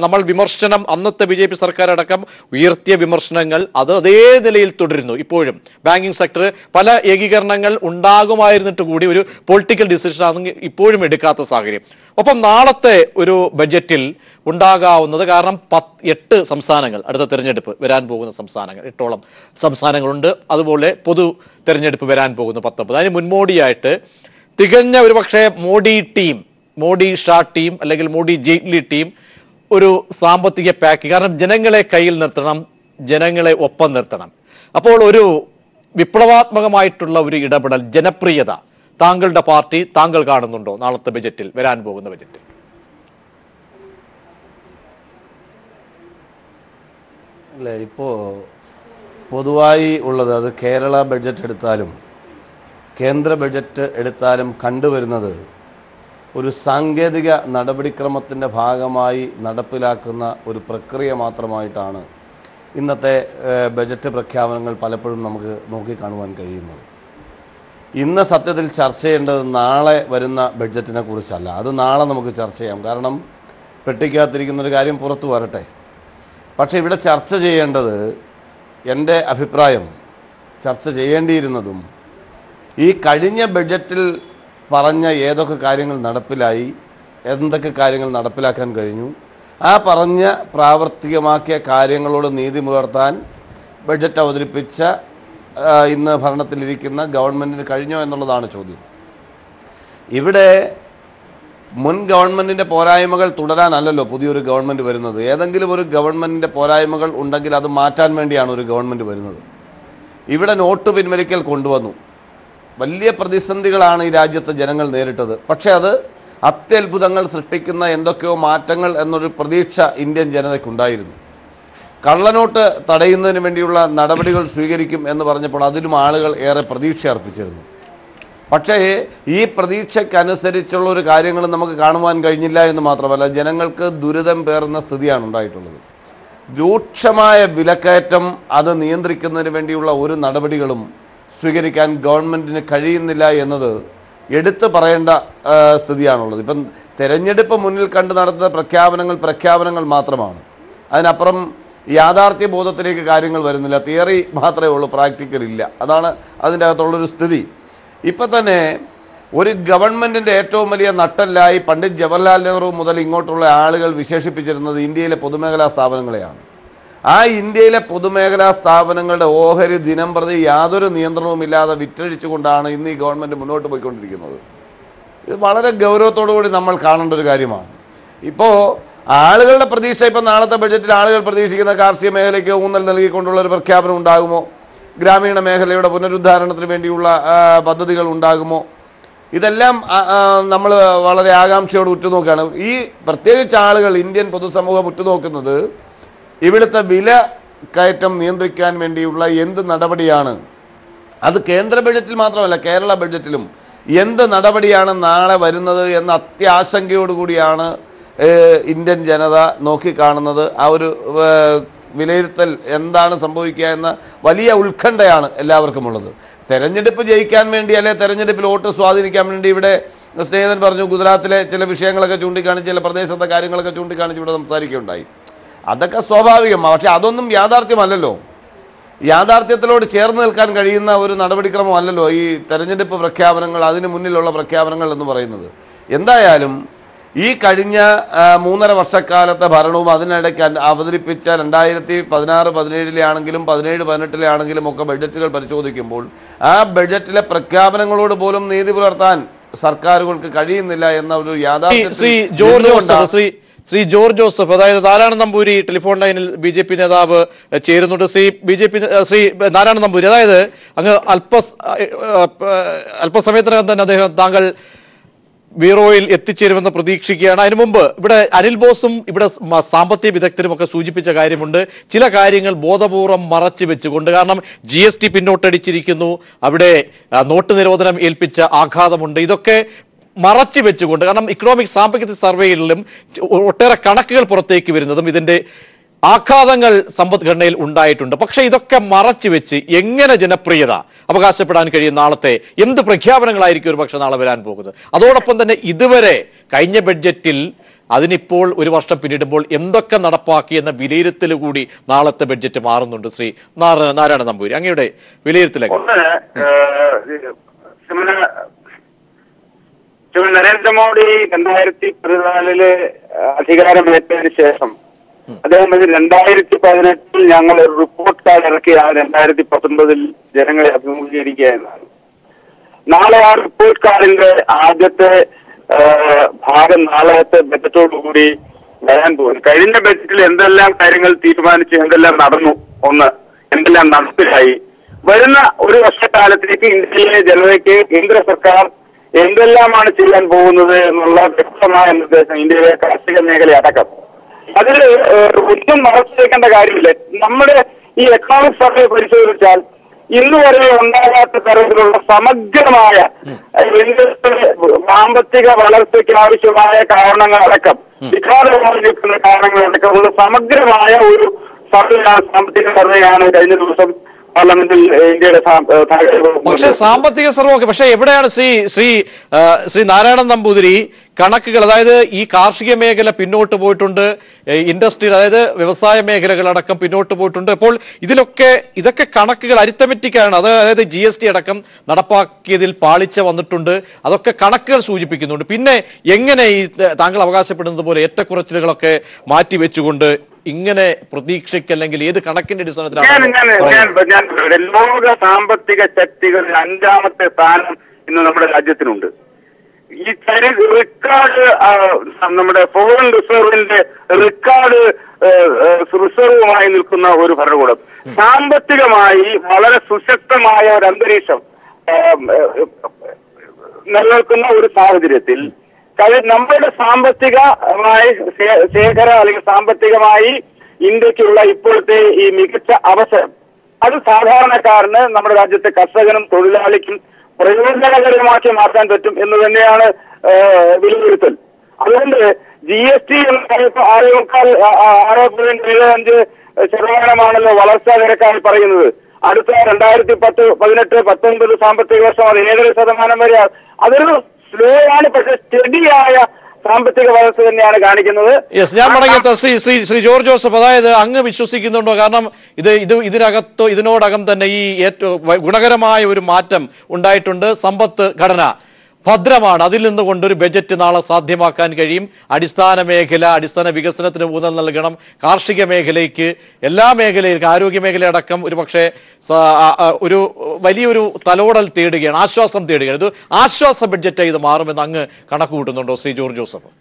നമ്മൾ വിമർശനം അന്നത്തെ BJP സർക്കാർ അടക്കം ഉയർത്തിയ വിമർശനങ്ങൾ അത് അതേ നിലയിൽ തുടരുന്നു. ഇപ്പോഴും ബാങ്കിങ് സെക്ടർ പല ഏകീകരണങ്ങൾ ഉണ്ടാകുമായിരുന്നിട്ട് കൂടി ഒരു പൊളിറ്റിക്കൽ ഡിസിഷൻ ആണെങ്കിൽ ഇപ്പോഴും എടുക്കാത്ത സാഹചര്യം. ഒപ്പം നാളത്തെ ഒരു ബജറ്റിൽ ഉണ്ടാകാവുന്നത്, കാരണം 8 സംസ്ഥാനങ്ങൾ അടുത്ത തെരഞ്ഞെടുപ്പ് വരാൻ പോകുന്ന സംസ്ഥാനങ്ങൾ 8ഓളം സംസ്ഥാനങ്ങളുണ്ട്. അതുപോലെ പൊതു തെരഞ്ഞെടുപ്പ് വരാൻ പോകുന്നു 19. അതിന് മുൻപോടിയായിട്ട് തികഞ്ഞ ഒരു പക്ഷേ മോഡി ഷാ ടീം അല്ലെങ്കിൽ മോഡി ജെയ്റ്റ്ലി ടീം ഒരു സാമ്പത്തിക പാക്ക്, കാരണം ജനങ്ങളെ കയ്യിൽ നിർത്തണം, ജനങ്ങളെ ഒപ്പം നിർത്തണം. അപ്പോൾ ഒരു വിപ്ലവാത്മകമായിട്ടുള്ള ഒരു ഇടപെടൽ, ജനപ്രിയത താങ്കളുടെ പാർട്ടി താങ്കൾ കാണുന്നുണ്ടോ നാളത്തെ ബജറ്റിൽ, വരാൻ പോകുന്ന ബജറ്റിൽ? അല്ല, ഇപ്പോൾ പൊതുവായി ഉള്ളത്, അത് കേരള ബഡ്ജറ്റ് എടുത്താലും കേന്ദ്ര ബഡ്ജറ്റ് എടുത്താലും കണ്ടുവരുന്നത് ഒരു സാങ്കേതിക നടപടിക്രമത്തിൻ്റെ ഭാഗമായി നടപ്പിലാക്കുന്ന ഒരു പ്രക്രിയ മാത്രമായിട്ടാണ് ഇന്നത്തെ ബജറ്റ് പ്രഖ്യാപനങ്ങൾ പലപ്പോഴും നമുക്ക് നോക്കിക്കാണുവാൻ കഴിയുന്നത്. ഇന്ന് സത്യത്തിൽ ചർച്ച ചെയ്യേണ്ടത് നാളെ വരുന്ന ബഡ്ജറ്റിനെ കുറിച്ചല്ല. അത് നാളെ നമുക്ക് ചർച്ച ചെയ്യാം. കാരണം പെട്ടിക്കകത്തിരിക്കുന്നൊരു കാര്യം പുറത്തു വരട്ടെ. പക്ഷേ ഇവിടെ ചർച്ച ചെയ്യേണ്ടത്, എൻ്റെ അഭിപ്രായം, ചർച്ച ചെയ്യേണ്ടിയിരുന്നതും ഈ കഴിഞ്ഞ ബഡ്ജറ്റിൽ പറഞ്ഞ ഏതൊക്കെ കാര്യങ്ങൾ നടപ്പിലായി, എന്തൊക്കെ കാര്യങ്ങൾ നടപ്പിലാക്കാൻ കഴിഞ്ഞു, ആ പറഞ്ഞ പ്രാവർത്തികമാക്കിയ കാര്യങ്ങളോട് നീതി പുലർത്താൻ ബഡ്ജറ്റ് അവതരിപ്പിച്ച ഇന്ന് ഭരണത്തിലിരിക്കുന്ന ഗവൺമെൻറ്റിന് കഴിഞ്ഞോ എന്നുള്ളതാണ് ചോദ്യം. ഇവിടെ മുൻ ഗവൺമെൻറ്റിൻ്റെ പോരായ്മകൾ തുടരാനല്ലല്ലോ പുതിയൊരു ഗവൺമെൻറ് വരുന്നത്. ഏതെങ്കിലും ഒരു ഗവൺമെൻറ്റിൻ്റെ പോരായ്മകൾ ഉണ്ടെങ്കിൽ അത് മാറ്റാൻ വേണ്ടിയാണ് ഒരു ഗവൺമെൻറ് വരുന്നത്. ഇവിടെ നോട്ട് പിൻവലിക്കൽ കൊണ്ടുവന്നു. വലിയ പ്രതിസന്ധികളാണ് ഈ രാജ്യത്തെ ജനങ്ങൾ നേരിട്ടത്. പക്ഷേ അത് അത്യത്ഭുതങ്ങൾ സൃഷ്ടിക്കുന്ന എന്തൊക്കെയോ മാറ്റങ്ങൾ എന്നൊരു പ്രതീക്ഷ ഇന്ത്യൻ ജനതയ്ക്കുണ്ടായിരുന്നു. കള്ളനോട്ട് തടയുന്നതിന് വേണ്ടിയുള്ള നടപടികൾ സ്വീകരിക്കും എന്ന് പറഞ്ഞപ്പോൾ അതിലും ആളുകൾ ഏറെ പ്രതീക്ഷ അർപ്പിച്ചിരുന്നു. പക്ഷേ ഈ പ്രതീക്ഷയ്ക്കനുസരിച്ചുള്ള ഒരു കാര്യങ്ങളും നമുക്ക് കാണുവാൻ കഴിഞ്ഞില്ല എന്ന് മാത്രമല്ല, ജനങ്ങൾക്ക് ദുരിതം പേറുന്ന സ്ഥിതിയാണ് ഉണ്ടായിട്ടുള്ളത്. രൂക്ഷമായ വിലക്കയറ്റം, അത് നിയന്ത്രിക്കുന്നതിന് വേണ്ടിയുള്ള ഒരു നടപടികളും സ്വീകരിക്കാൻ ഗവൺമെൻറ്റിന് കഴിയുന്നില്ല എന്നത് എടുത്തു പറയേണ്ട സ്ഥിതിയാണുള്ളത്. ഇപ്പം തെരഞ്ഞെടുപ്പ് മുന്നിൽ കണ്ട് നടത്തുന്ന പ്രഖ്യാപനങ്ങൾ മാത്രമാണ്. അതിനപ്പുറം യാഥാർത്ഥ്യ ബോധത്തിലേക്ക് കാര്യങ്ങൾ വരുന്നില്ല. തിയറി മാത്രമേ ഉള്ളൂ, പ്രാക്ടിക്കൽ ഇല്ല. അതാണ് അതിൻ്റെ അകത്തുള്ളൊരു സ്ഥിതി. ഇപ്പം തന്നെ ഒരു ഗവൺമെൻറ്റിൻ്റെ ഏറ്റവും വലിയ നട്ടെല്ലായി പണ്ഡിറ്റ് ജവഹർലാൽ നെഹ്റു മുതൽ ഇങ്ങോട്ടുള്ള ആളുകൾ വിശേഷിപ്പിച്ചിരുന്നത് ഇന്ത്യയിലെ പൊതുമേഖലാ സ്ഥാപനങ്ങളെയാണ്. ആ ഇന്ത്യയിലെ പൊതുമേഖലാ സ്ഥാപനങ്ങളുടെ ഓഹരി ദിനം പ്രതി യാതൊരു നിയന്ത്രണവുമില്ലാതെ വിറ്റഴിച്ചുകൊണ്ടാണ് ഇന്ന് ഈ ഗവൺമെൻറ് മുന്നോട്ട് പോയിക്കൊണ്ടിരിക്കുന്നത്. ഇത് വളരെ ഗൗരവത്തോടു കൂടി നമ്മൾ കാണേണ്ട ഒരു കാര്യമാണ്. ഇപ്പോൾ ആളുകളുടെ പ്രതീക്ഷ, ഇപ്പം നാളത്തെ ബഡ്ജറ്റിൽ ആളുകൾ പ്രതീക്ഷിക്കുന്ന കാർഷിക മേഖലയ്ക്ക് ഊന്നൽ നൽകിക്കൊണ്ടുള്ള ഒരു പ്രഖ്യാപനം ഉണ്ടാകുമോ? ഗ്രാമീണ മേഖലയുടെ പുനരുദ്ധാരണത്തിന് വേണ്ടിയുള്ള പദ്ധതികൾ ഉണ്ടാകുമോ? ഇതെല്ലാം നമ്മൾ വളരെ ആകാംക്ഷയോട് ഉറ്റുനോക്കുകയാണ്. ഈ പ്രത്യേകിച്ച് ആളുകൾ, ഇന്ത്യൻ പൊതുസമൂഹം ഉറ്റുനോക്കുന്നത് ഇവിടുത്തെ വില കയറ്റം നിയന്ത്രിക്കാൻ വേണ്ടിയുള്ള എന്ത് നടപടിയാണ്. അത് കേന്ദ്ര ബഡ്ജറ്റിൽ മാത്രമല്ല, കേരള ബഡ്ജറ്റിലും എന്ത് നടപടിയാണ് നാളെ വരുന്നത് എന്ന അത്യാശങ്കയോടുകൂടിയാണ് ഇന്ത്യൻ ജനത നോക്കിക്കാണുന്നത്. ആ ഒരു വിലയിരുത്തൽ എന്താണ് സംഭവിക്കുക എന്ന വലിയ ഉത്കണ്ഠയാണ് എല്ലാവർക്കും ഉള്ളത്. തെരഞ്ഞെടുപ്പ് ജയിക്കാൻ വേണ്ടി, അല്ലെ തെരഞ്ഞെടുപ്പിൽ വോട്ട് സ്വാധീനിക്കാൻ വേണ്ടി ഇവിടെ സ്നേഹിതൻ പറഞ്ഞു ഗുജറാത്തിലെ ചില വിഷയങ്ങളൊക്കെ ചൂണ്ടിക്കാണിച്ച്, ചില പ്രദേശത്തെ കാര്യങ്ങളൊക്കെ ചൂണ്ടിക്കാണിച്ച് ഇവിടെ സംസാരിക്കുകയുണ്ടായി. അതൊക്കെ സ്വാഭാവികമാണ്. പക്ഷെ അതൊന്നും യാഥാർത്ഥ്യമല്ലല്ലോ. യാഥാർത്ഥ്യത്തിലോട് ചേർന്ന് നിൽക്കാൻ കഴിയുന്ന ഒരു നടപടിക്രമമല്ലല്ലോ ഈ തെരഞ്ഞെടുപ്പ് പ്രഖ്യാപനങ്ങൾ, അതിന് മുന്നിലുള്ള പ്രഖ്യാപനങ്ങൾ എന്ന് പറയുന്നത്. എന്തായാലും ഈ കഴിഞ്ഞ 3.5 വർഷക്കാലത്തെ ഭരണവും അതിനിടയ്ക്ക് അവതരിപ്പിച്ച 2016-17 ആണെങ്കിലും 17-18 ആണെങ്കിലും ഒക്കെ ബഡ്ജറ്റുകൾ പരിശോധിക്കുമ്പോൾ ആ ബഡ്ജറ്റിലെ പ്രഖ്യാപനങ്ങളോട് പോലും നീതി പുലർത്താൻ സർക്കാരുകൾക്ക് കഴിയുന്നില്ല എന്ന ഒരു യാഥാർത്ഥ്യം. ശ്രീ ജോർജ് ജോസഫ്, അതായത് നാരായണൻ നമ്പൂരി ടെലിഫോൺ ലൈനിൽ BJP നേതാവ് ചേരുന്നുണ്ട്. ശ്രീ നാരായണൻ നമ്പൂരി, അതായത് അങ്ങ് അല്പസമയത്തിനകം തന്നെ താങ്കൾ ബ്യൂറോയിൽ എത്തിച്ചേരുമെന്ന് പ്രതീക്ഷിക്കുകയാണ്. അതിനു മുമ്പ് ഇവിടെ അനിൽ ബോസും ഇവിടെ സാമ്പത്തിക വിദഗ്ധരും ഒക്കെ സൂചിപ്പിച്ച കാര്യമുണ്ട്. ചില കാര്യങ്ങൾ ബോധപൂർവം മറച്ചു വെച്ചുകൊണ്ട്, കാരണം GST പിന്നോട്ടടിച്ചിരിക്കുന്നു, അവിടെ നോട്ട് നിരോധനം ഏൽപ്പിച്ച ആഘാതമുണ്ട്, ഇതൊക്കെ മറച്ചു വെച്ചുകൊണ്ട്, കാരണം ഇക്കണോമിക് സാമ്പത്തിക സർവേയിലും ഒട്ടേറെ കണക്കുകൾ പുറത്തേക്ക് വരുന്നതും ഇതിന്റെ ആഘാതങ്ങൾ സമ്പദ്ഘടനയിൽ ഉണ്ടായിട്ടുണ്ട്. പക്ഷേ ഇതൊക്കെ മറച്ചു വെച്ച് എങ്ങനെ ജനപ്രിയത അവകാശപ്പെടാൻ കഴിയും? നാളത്തെ എന്ത് പ്രഖ്യാപനങ്ങളായിരിക്കും ഒരു പക്ഷെ നാളെ വരാൻ പോകുന്നത്? അതോടൊപ്പം തന്നെ ഇതുവരെ കഴിഞ്ഞ ബഡ്ജറ്റിൽ അതിനിപ്പോൾ 1 വർഷം പിന്നിടുമ്പോൾ എന്തൊക്കെ നടപ്പാക്കി എന്ന വിലയിരുത്തൽ കൂടി നാളത്തെ ബഡ്ജറ്റ് മാറുന്നുണ്ട്. ശ്രീ നാരായണ നമ്പൂരി, അങ്ങയുടെ വിലയിരുത്തലേക്ക്. നരേന്ദ്രമോദി 2014 അധികാരമേറ്റതിന് ശേഷം അദ്ദേഹം 2018 ഞങ്ങൾ ഒരു റിപ്പോർട്ട് കാർഡ് ഇറക്കിയാണ് 2019 ജനങ്ങളെ അഭിമുഖീകരിക്കുക എന്നാണ്. നാളെ ആ റിപ്പോർട്ട് കാർഡിന്റെ ആദ്യത്തെ ഭാഗം നാളത്തെ ബഡ്ജറ്റോടുകൂടി വരാൻ പോകുന്നു. കഴിഞ്ഞ ബഡ്ജറ്റിൽ എന്തെല്ലാം കാര്യങ്ങൾ തീരുമാനിച്ചു, എന്തെല്ലാം നടന്നു, എന്തെല്ലാം നടപ്പിലായി, വരുന്ന 1 വർഷക്കാലത്തേക്ക് ഇന്ത്യയിലെ ജനതയ്ക്ക് കേന്ദ്ര സർക്കാർ എന്തെല്ലാമാണ് ചെയ്യാൻ പോകുന്നത് എന്നുള്ള വ്യക്തമായ നിർദ്ദേശം ഇന്ത്യയിലെ കാർഷിക മേഖല അടക്കം. അതിൽ ഒന്നും മറച്ചേക്കേണ്ട കാര്യമില്ല. നമ്മുടെ ഈ എക്കണോമിക് സർവേ പരിശോധിച്ചാൽ ഇന്ന് വരെ ഉണ്ടാകാത്ത തരത്തിലുള്ള സമഗ്രമായ സാമ്പത്തിക വളർച്ചയ്ക്ക് ആവശ്യമായ കാരണങ്ങളടക്കം, വിഘാതമായി നിൽക്കുന്ന കാരണങ്ങളടക്കം ഉള്ള സമഗ്രമായ ഒരു സർവേയാണ്, സാമ്പത്തിക സർവേയാണ് കഴിഞ്ഞ ദിവസം പാർലമെന്റിൽ ഇന്ത്യയുടെ. പക്ഷേ സാമ്പത്തിക സർവേ, പക്ഷേ എവിടെയാണ് ശ്രീ നാരായണൻ നമ്പൂതിരി കണക്കുകൾ? അതായത് ഈ കാർഷിക മേഖല പിന്നോട്ട് പോയിട്ടുണ്ട്, ഇൻഡസ്ട്രിയിൽ, അതായത് വ്യവസായ മേഖലകളടക്കം പിന്നോട്ട് പോയിട്ടുണ്ട്. അപ്പോൾ ഇതൊക്കെ കണക്കുകൾ അരിത്തമെറ്റിക്കാണ്. അതായത് GST അടക്കം നടപ്പാക്കിയതിൽ പാളിച്ച വന്നിട്ടുണ്ട്, അതൊക്കെ കണക്കുകൾ സൂചിപ്പിക്കുന്നുണ്ട്. പിന്നെ എങ്ങനെ ഈ താങ്കൾ അവകാശപ്പെടുന്നത് പോലെ ഏറ്റക്കുറച്ചിലുകളൊക്കെ മാറ്റിവെച്ചുകൊണ്ട് ഇങ്ങനെ പ്രതീക്ഷയ്ക്ക്, അല്ലെങ്കിൽ ഏത് കണക്കിന്റെ അടിസ്ഥാനത്തിലാണ്? ലോക സാമ്പത്തിക ശക്തികളിൽ 5ാമത്തെ സ്ഥാനം ഇന്ന് നമ്മുടെ രാജ്യത്തിനുണ്ട്. ഈ റെക്കോർഡ് നമ്മുടെ ഫോറിൻ റിസർവിന്റെ റെക്കോർഡ് റിസർവുമായി നിൽക്കുന്ന ഒരു ഭരണകൂടം, സാമ്പത്തികമായി വളരെ സുശക്തമായ ഒരു അന്തരീക്ഷം നിലനിൽക്കുന്ന ഒരു സാഹചര്യത്തിൽ നമ്മുടെ സാമ്പത്തികമായി അല്ലെങ്കിൽ സാമ്പത്തികമായി ഇന്ത്യക്കുള്ള ഇപ്പോഴത്തെ ഈ മികച്ച അവസരം, അത് സാധാരണക്കാരന്, നമ്മുടെ രാജ്യത്തെ കർഷകനും തൊഴിലാളിക്കും പ്രയോജനകരമാക്കി മാറ്റാൻ പറ്റും എന്ന് തന്നെയാണ് വിലയിരുത്തൽ. അതുകൊണ്ട് GST 6.75% വളർച്ചാ നിരക്കായി പറയുന്നത്. അടുത്ത 2018-19 സാമ്പത്തിക വർഷം അത് 7% വരെ അതൊരു സ്ലോ ആണ്, പക്ഷെ സ്റ്റഡിയായ സാമ്പത്തിക വളർച്ച തന്നെയാണ് കാണിക്കുന്നത്. ഞാൻ മടങ്ങിയെത്ത ശ്രീ ജോർജ് ജോസഫ്, അതായത് അങ്ങ് വിശ്വസിക്കുന്നുണ്ടോ? കാരണം ഇതിനോടകം തന്നെ ഈ ഏറ്റവും ഗുണകരമായ ഒരു മാറ്റം ഉണ്ടായിട്ടുണ്ട്. സമ്പത്ത് ഘടന ഭദ്രമാണ്. അതിൽ നിന്നുകൊണ്ടൊരു ബജറ്റ് നാളെ സാധ്യമാക്കാൻ കഴിയും. അടിസ്ഥാന മേഖല, അടിസ്ഥാന വികസനത്തിന് ഊന്നൽ നൽകണം. കാർഷിക മേഖലയ്ക്ക്, എല്ലാ മേഖലയിലും, ആരോഗ്യ മേഖലയടക്കം ഒരു പക്ഷേ ഒരു വലിയൊരു തലോടൽ തേടുകയാണ്, ആശ്വാസം തേടുകയാണ്. ഇത് ആശ്വാസ ബഡ്ജറ്റായി ഇത് മാറുമെന്ന് അങ്ങ് കണക്ക് കൂട്ടുന്നുണ്ടോ ശ്രീ ജോർജ് ജോസഫ്?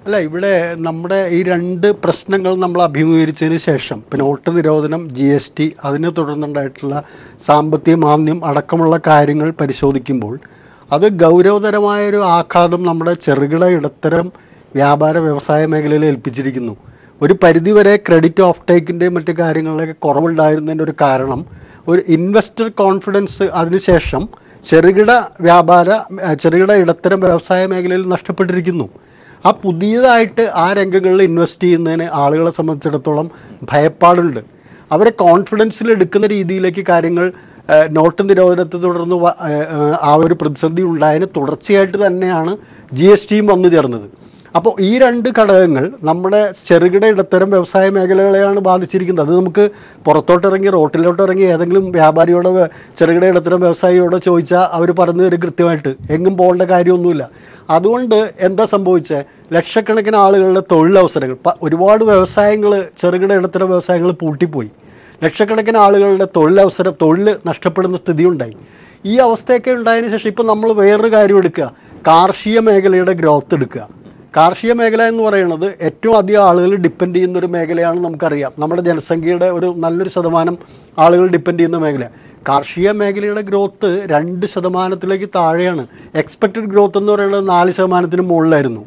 അല്ല, ഇവിടെ നമ്മുടെ ഈ രണ്ട് പ്രശ്നങ്ങൾ നമ്മൾ അഭിമുഖീകരിച്ചതിന് ശേഷം പിന്നെ നോട്ട് നിരോധനം, GST, അതിനെ തുടർന്നുണ്ടായിട്ടുള്ള സാമ്പത്തിക മാന്ദ്യം അടക്കമുള്ള കാര്യങ്ങൾ പരിശോധിക്കുമ്പോൾ അത് ഗൗരവതരമായൊരു ആഘാതം നമ്മുടെ ചെറുകിട ഇടത്തരം വ്യാപാര വ്യവസായ മേഖലയിൽ ഏൽപ്പിച്ചിരിക്കുന്നു. ഒരു പരിധിവരെ ക്രെഡിറ്റ് ഓഫ് ടേക്കിൻ്റെയും മറ്റു കാര്യങ്ങളിലൊക്കെ കുറവുണ്ടായിരുന്നതിൻ്റെ ഒരു കാരണം ഒരു ഇൻവെസ്റ്റർ കോൺഫിഡൻസ് അതിനുശേഷം ചെറുകിട ഇടത്തരം വ്യവസായ മേഖലയിൽ നഷ്ടപ്പെട്ടിരിക്കുന്നു. ആ പുതിയതായിട്ട് ആ രംഗങ്ങളിൽ ഇൻവെസ്റ്റ് ചെയ്യുന്നതിന് ആളുകളെ സംബന്ധിച്ചിടത്തോളം ഭയപ്പാടുണ്ട്. അവരെ കോൺഫിഡൻസിൽ എടുക്കുന്ന രീതിയിലേക്ക് കാര്യങ്ങൾ നോട്ട് നിരോധനത്തെ തുടർന്ന് ആ ഒരു പ്രതിസന്ധി ഉണ്ടായതിന് തുടർച്ചയായിട്ട് തന്നെയാണ് GSTയും വന്നു ചേർന്നത്. അപ്പോൾ ഈ രണ്ട് ഘടകങ്ങൾ നമ്മുടെ ചെറുകിട ഇടത്തരം വ്യവസായ മേഖലകളെയാണ് ബാധിച്ചിരിക്കുന്നത്. അത് നമുക്ക് പുറത്തോട്ടിറങ്ങി റോട്ടിലോട്ടിറങ്ങി ഏതെങ്കിലും വ്യാപാരിയോടോ ചെറുകിട ഇടത്തരം വ്യവസായിയോടോ ചോദിച്ചാൽ അവർ പറഞ്ഞു തരും കൃത്യമായിട്ട്, എങ്ങും പോകേണ്ട കാര്യമൊന്നുമില്ല. അതുകൊണ്ട് എന്താ സംഭവിച്ചത്? ലക്ഷക്കണക്കിന് ആളുകളുടെ തൊഴിലവസരങ്ങൾ, ഒരുപാട് വ്യവസായങ്ങൾ, ചെറുകിട ഇടത്തരം വ്യവസായങ്ങൾ പൂട്ടിപ്പോയി. ലക്ഷക്കണക്കിന് ആളുകളുടെ തൊഴിൽ നഷ്ടപ്പെടുന്ന സ്ഥിതിയുണ്ടായി. ഈ അവസ്ഥയൊക്കെ ഉണ്ടായതിനു ശേഷം ഇപ്പം നമ്മൾ വേറൊരു കാര്യം എടുക്കുക, കാർഷിക മേഖലയുടെ ഗ്രോത്ത് എടുക്കുക. കാർഷിക മേഖല എന്ന് പറയുന്നത് ഏറ്റവും അധികം ആളുകൾ ഡിപ്പെൻഡ് ചെയ്യുന്ന ഒരു മേഖലയാണ്, നമുക്കറിയാം. നമ്മുടെ ജനസംഖ്യയുടെ ഒരു നല്ലൊരു ശതമാനം ആളുകൾ ഡിപ്പെൻഡ് ചെയ്യുന്ന മേഖല. കാർഷിക മേഖലയുടെ ഗ്രോത്ത് 2% താഴെയാണ്. എക്സ്പെക്റ്റഡ് ഗ്രോത്ത് എന്ന് പറയുന്നത് 4% മുകളിലായിരുന്നു.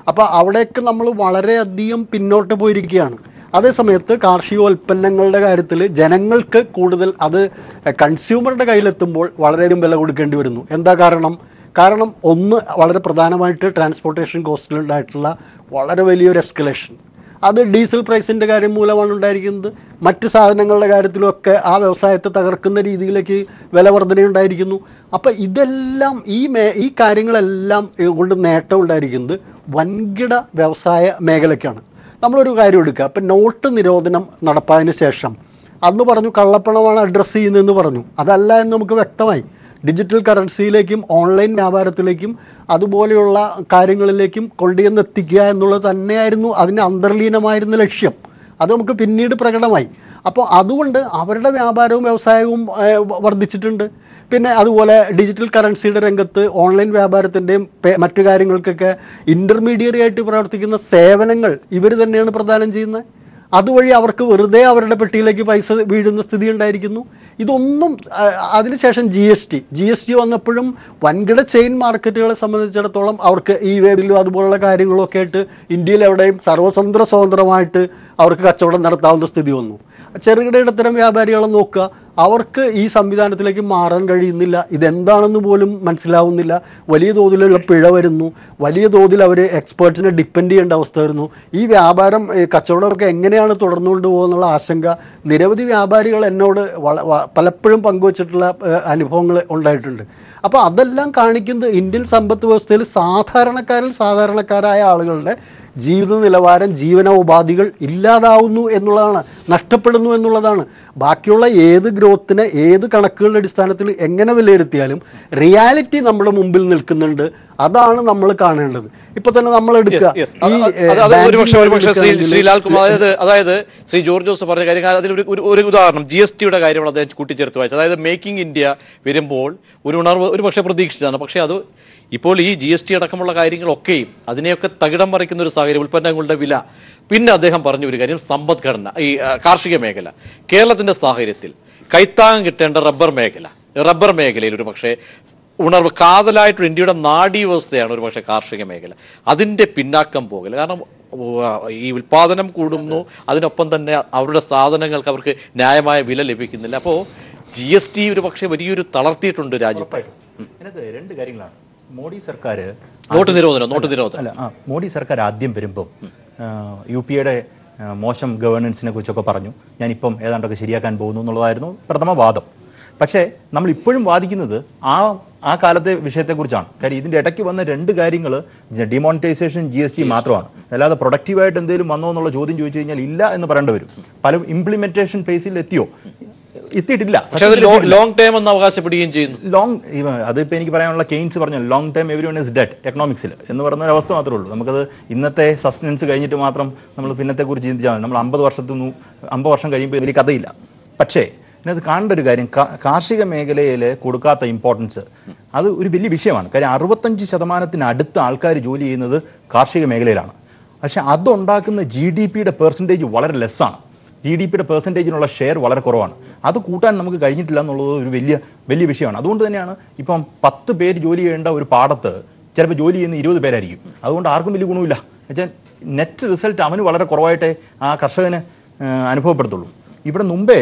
അപ്പോൾ അവിടേക്ക് നമ്മൾ വളരെയധികം പിന്നോട്ട് പോയിരിക്കുകയാണ്. അതേസമയത്ത് കാർഷികോൽപ്പന്നങ്ങളുടെ കാര്യത്തിൽ ജനങ്ങൾക്ക് കൂടുതൽ അത് കൺസ്യൂമറുടെ കയ്യിലെത്തുമ്പോൾ വളരെയധികം വില കൊടുക്കേണ്ടി വരുന്നു. എന്താ കാരണം ഒന്ന് വളരെ പ്രധാനമായിട്ട് ട്രാൻസ്പോർട്ടേഷൻ കോസ്റ്റിലുണ്ടായിട്ടുള്ള വളരെ വലിയൊരു എസ്കലേഷൻ. അത് ഡീസൽ പ്രൈസിൻ്റെ കാര്യം മൂലമാണ് ഉണ്ടായിരിക്കുന്നത്. മറ്റ് സാധനങ്ങളുടെ കാര്യത്തിലുമൊക്കെ ആ വ്യവസായത്തെ തകർക്കുന്ന രീതിയിലേക്ക് വില വർധനയുണ്ടായിരിക്കുന്നു. അപ്പോൾ ഇതെല്ലാം ഈ കാര്യങ്ങളെല്ലാം കൊണ്ട് നേട്ടം ഉണ്ടായിരിക്കുന്നത് വൻകിട വ്യവസായ മേഖലയ്ക്കാണ്. നമ്മളൊരു കാര്യം എടുക്കുക, അപ്പം നോട്ട് നിരോധനം നടപ്പായതിന് ശേഷം അന്ന് പറഞ്ഞു കള്ളപ്പണമാണ് അഡ്രസ്സ് ചെയ്യുന്നതെന്ന് പറഞ്ഞു. അതല്ല എന്ന് നമുക്ക് വ്യക്തമായി. ഡിജിറ്റൽ കറൻസിയിലേക്കും ഓൺലൈൻ വ്യാപാരത്തിലേക്കും അതുപോലെയുള്ള കാര്യങ്ങളിലേക്കും കൊണ്ടുവന്നെത്തിക്കുക എന്നുള്ളത് തന്നെയായിരുന്നു അതിന് അന്തർലീനമായിരുന്ന ലക്ഷ്യം. അത് നമുക്ക് പിന്നീട് പ്രകടമായി. അപ്പോൾ അതുകൊണ്ട് അവരുടെ വ്യാപാരവും വ്യവസായവും വർദ്ധിച്ചിട്ടുണ്ട്. പിന്നെ അതുപോലെ ഡിജിറ്റൽ കറൻസിയുടെ രംഗത്ത് ഓൺലൈൻ വ്യാപാരത്തിൻ്റെയും മറ്റു കാര്യങ്ങൾക്കൊക്കെ ഇൻ്റർമീഡിയറി ആയിട്ട് പ്രവർത്തിക്കുന്ന സേവനങ്ങൾ ഇവർ തന്നെയാണ് പ്രദാനം ചെയ്യുന്നത്. അതുവഴി അവർക്ക് വെറുതെ അവരുടെ പെട്ടിയിലേക്ക് പൈസ വീഴുന്ന സ്ഥിതി ഉണ്ടായിരിക്കുന്നു. ഇതൊന്നും അതിനുശേഷം GST വന്നപ്പോഴും വൻകിട ചെയിൻ മാർക്കറ്റുകളെ സംബന്ധിച്ചിടത്തോളം അവർക്ക് വേ ബില്ലും അതുപോലുള്ള കാര്യങ്ങളൊക്കെ ആയിട്ട് ഇന്ത്യയിൽ എവിടെയും സ്വതന്ത്രമായിട്ട് അവർക്ക് കച്ചവടം നടത്താവുന്ന സ്ഥിതി വന്നു. ചെറുകിട ഇടത്തരം വ്യാപാരികളെ നോക്കുക, അവർക്ക് ഈ സംവിധാനത്തിലേക്ക് മാറാൻ കഴിയുന്നില്ല. ഇതെന്താണെന്ന് പോലും മനസ്സിലാവുന്നില്ല. വലിയ തോതിലുള്ള പിഴ വരുന്നു. വലിയ തോതിൽ അവർ എക്സ്പേർട്സിനെ ഡിപ്പെൻഡ് ചെയ്യേണ്ട അവസ്ഥ വരുന്നു. ഈ വ്യാപാരം കച്ചവടമൊക്കെ എങ്ങനെയാണ് തുടർന്നുകൊണ്ട് പോകുന്നുള്ള ആശങ്ക നിരവധി വ്യാപാരികൾ എന്നോട് പലപ്പോഴും പങ്കുവച്ചിട്ടുള്ള അനുഭവങ്ങൾ ഉണ്ടായിട്ടുണ്ട്. അപ്പോൾ അതെല്ലാം കാണിക്കുന്നത് ഇന്ത്യൻ സമ്പദ് വ്യവസ്ഥയിൽ സാധാരണക്കാരായ ആളുകളുടെ ജീവിത നിലവാരം, ജീവനോപാധികൾ ഇല്ലാതാവുന്നു എന്നുള്ളതാണ്, നഷ്ടപ്പെടുന്നു എന്നുള്ളതാണ്. ബാക്കിയുള്ള ഏത് ഗ്രോത്തിനെ ഏത് കണക്കുകളുടെ അടിസ്ഥാനത്തിൽ എങ്ങനെ വിലയിരുത്തിയാലും റിയാലിറ്റി നമ്മുടെ മുമ്പിൽ നിൽക്കുന്നുണ്ട്. അതാണ് നമ്മൾ കാണേണ്ടത്. ഇപ്പൊ തന്നെ നമ്മൾ എടുക്കുക ശ്രീ ലാൽകുമാർ, അതായത് ശ്രീ ജോർജ് ജോസഫ് പറഞ്ഞ കാര്യം, അതിൽ ഒരു ഉദാഹരണം GSTയുടെ കാര്യമാണ് അദ്ദേഹം കൂട്ടിച്ചേർത്ത് വായിച്ചത്. അതായത് മേക്കിംഗ് ഇന്ത്യ വരുമ്പോൾ ഒരു ഉണർവ് ഒരു പക്ഷേ പ്രതീക്ഷിച്ചതാണ്. പക്ഷേ അത് ഇപ്പോൾ ഈ GST അടക്കമുള്ള കാര്യങ്ങളൊക്കെയും അതിനെയൊക്കെ തകിടം മറിക്കുന്ന ഒരു സാഹചര്യം, ഉൽപ്പന്നങ്ങളുടെ വില. പിന്നെ അദ്ദേഹം പറഞ്ഞ ഒരു കാര്യം സമ്പദ്ഘടന, ഈ കാർഷിക മേഖല. കേരളത്തിൻ്റെ സാഹചര്യത്തിൽ കൈത്താങ്ങം കിട്ടേണ്ട റബ്ബർ മേഖലയിൽ ഒരു പക്ഷേ ഉണർവ്, കാതലായിട്ട് ഇന്ത്യയുടെ നാഡീ വ്യവസ്ഥയാണ് ഒരു പക്ഷേ കാർഷിക മേഖല. അതിൻ്റെ പിന്നാക്കം പോകൽ, കാരണം ഈ ഉൽപ്പാദനം കൂടുന്നു, അതിനൊപ്പം തന്നെ അവരുടെ സാധനങ്ങൾക്ക് അവർക്ക് ന്യായമായ വില ലഭിക്കുന്നില്ല. അപ്പോൾ GST ഒരു പക്ഷേ വലിയൊരു തളർത്തിയിട്ടുണ്ട് രാജ്യത്തെ. ഇതിനകത്ത് രണ്ട് കാര്യങ്ങളാണ്. മോഡി സർക്കാർ നോട്ട് നിരോധനം അല്ല, മോഡി സർക്കാർ ആദ്യം വരുമ്പം UPA മോശം ഗവേണൻസിനെ കുറിച്ചൊക്കെ പറഞ്ഞു. ഞാനിപ്പം ഏതാണ്ടൊക്കെ ശരിയാക്കാൻ പോകുന്നു എന്നുള്ളതായിരുന്നു പ്രഥമ വാദം. പക്ഷേ നമ്മൾ ഇപ്പോഴും വാദിക്കുന്നത് ആ കാലത്തെ വിഷയത്തെക്കുറിച്ചാണ്. കാര്യം ഇതിൻ്റെ ഇടയ്ക്ക് വന്ന രണ്ട് കാര്യങ്ങൾ ഡിമോണിറ്റൈസേഷൻ, GST മാത്രമാണ്. അല്ലാതെ പ്രൊഡക്റ്റീവായിട്ട് എന്തെങ്കിലും വന്നോ എന്നുള്ള ചോദ്യം ചോദിച്ചു കഴിഞ്ഞാൽ ഇല്ല എന്ന് പറയേണ്ടി വരും. പല ഇംപ്ലിമെന്റേഷൻ ഫേസിൽ എത്തിയിട്ടില്ല. ലോങ് ടൈം എന്ന് അവകാശപ്പെടുകയും ചെയ്യുന്നു. അതിപ്പോൾ എനിക്ക് പറയാനുള്ള കെയ്ൻസ് പറഞ്ഞാൽ long time everyone is dead എക്കണോമിക്സിൽ എന്ന് പറയുന്ന ഒരു അവസ്ഥ മാത്രമേ ഉള്ളൂ. നമുക്കത് ഇന്നത്തെ സസ്റ്റനൻസ് കഴിഞ്ഞിട്ട് മാത്രം നമ്മൾ പിന്നത്തെക്കുറിച്ച് ചിന്തിച്ചാൽ മതി. നമ്മൾ 50 വർഷം കഴിയുമ്പോൾ വലിയ കഥയില്ല. പക്ഷേ ഇതിനകത്ത് കാണേണ്ട ഒരു കാര്യം, കാർഷിക മേഖലയിൽ കൊടുക്കാത്ത ഇമ്പോർട്ടൻസ് അത് ഒരു വലിയ വിഷയമാണ്. കാര്യം 65% അടുത്ത ആൾക്കാർ ജോലി ചെയ്യുന്നത് കാർഷിക മേഖലയിലാണ്. പക്ഷേ അതുണ്ടാക്കുന്ന GDPയുടെ പെർസെൻറ്റേജ് വളരെ ലെസ്സാണ്. GDPയുടെ പെർസെൻറ്റേജിനുള്ള ഷെയർ വളരെ കുറവാണ്. അത് കൂട്ടാൻ നമുക്ക് കഴിഞ്ഞിട്ടില്ല എന്നുള്ളത് ഒരു വലിയ വിഷയമാണ്. അതുകൊണ്ട് തന്നെയാണ് ഇപ്പം 10 പേര് ജോലി ചെയ്യേണ്ട ഒരു പാടത്ത് ചിലപ്പോൾ ജോലി ചെയ്യുന്ന 20 പേരായിരിക്കും. അതുകൊണ്ട് ആർക്കും വലിയ ഗുണമില്ല. എന്നുവെച്ചാൽ നെറ്റ് റിസൾട്ട് അവന് വളരെ കുറവായിട്ടേ ആ കർഷകന് അനുഭവപ്പെടുത്തുള്ളൂ. ഇവിടെ മുമ്പേ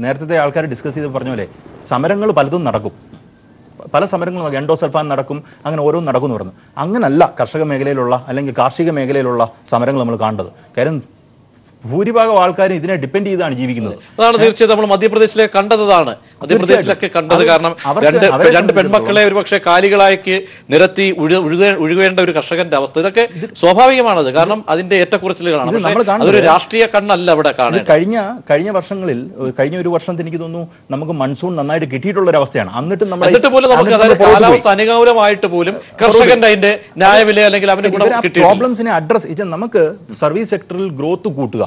നേരത്തെ ആൾക്കാർ ഡിസ്കസ് ചെയ്ത് പറഞ്ഞ പോലെ സമരങ്ങൾ പലതും നടക്കും. പല സമരങ്ങളും എൻഡോസൾഫാൻ നടക്കും, അങ്ങനെ ഓരോന്നും നടക്കും എന്ന് പറഞ്ഞു. അങ്ങനല്ല കർഷക മേഖലയിലുള്ള അല്ലെങ്കിൽ കാർഷിക മേഖലയിലുള്ള സമരങ്ങൾ നമ്മൾ കാണേണ്ടത്. കാര്യം ഭൂരിഭാഗം ആൾക്കാരും ഇതിനെ ഡിപ്പെൻഡ് ചെയ്താണ് ജീവിക്കുന്നത്. അതാണ് തീർച്ചയായും നമ്മൾ മധ്യപ്രദേശിലെ കണ്ടതാണ്. മധ്യപ്രദേശിലൊക്കെ കണ്ടത് കാരണം രണ്ട് പെൺമക്കളെ ഒരുപക്ഷെ കാലികളാക്കി നിരത്തി ഒഴുകേണ്ട ഒരു കർഷകന്റെ അവസ്ഥ, ഇതൊക്കെ സ്വാഭാവികമാണത്. കാരണം അതിന്റെ ഏറ്റക്കുറച്ചിലുകളാണ്. അതൊരു രാഷ്ട്രീയ കണ്ണല്ല ഇവിടെ കാണുന്നത്. കഴിഞ്ഞ വർഷങ്ങളിൽ കഴിഞ്ഞ ഒരു വർഷം എനിക്ക് തോന്നുന്നു നമുക്ക് മൺസൂൺ നന്നായിട്ട് കിട്ടിയിട്ടുള്ള ഒരു അവസ്ഥയാണ്. എന്നിട്ട് പോലും നമുക്ക് അതായത് കാലാവസ്ഥ അനുകൂലമായിട്ട് പോലും കർഷകന്റെ അതിന്റെ ന്യായവില അല്ലെങ്കിൽ അവന്റെ ഗുണം കിട്ടി. പ്രോബ്ലംസിനെ അഡ്രസ് ചെയ്യാൻ നമുക്ക് സർവീസ് സെക്ടറിൽ ഗ്രോത്ത് കൂട്ടുക,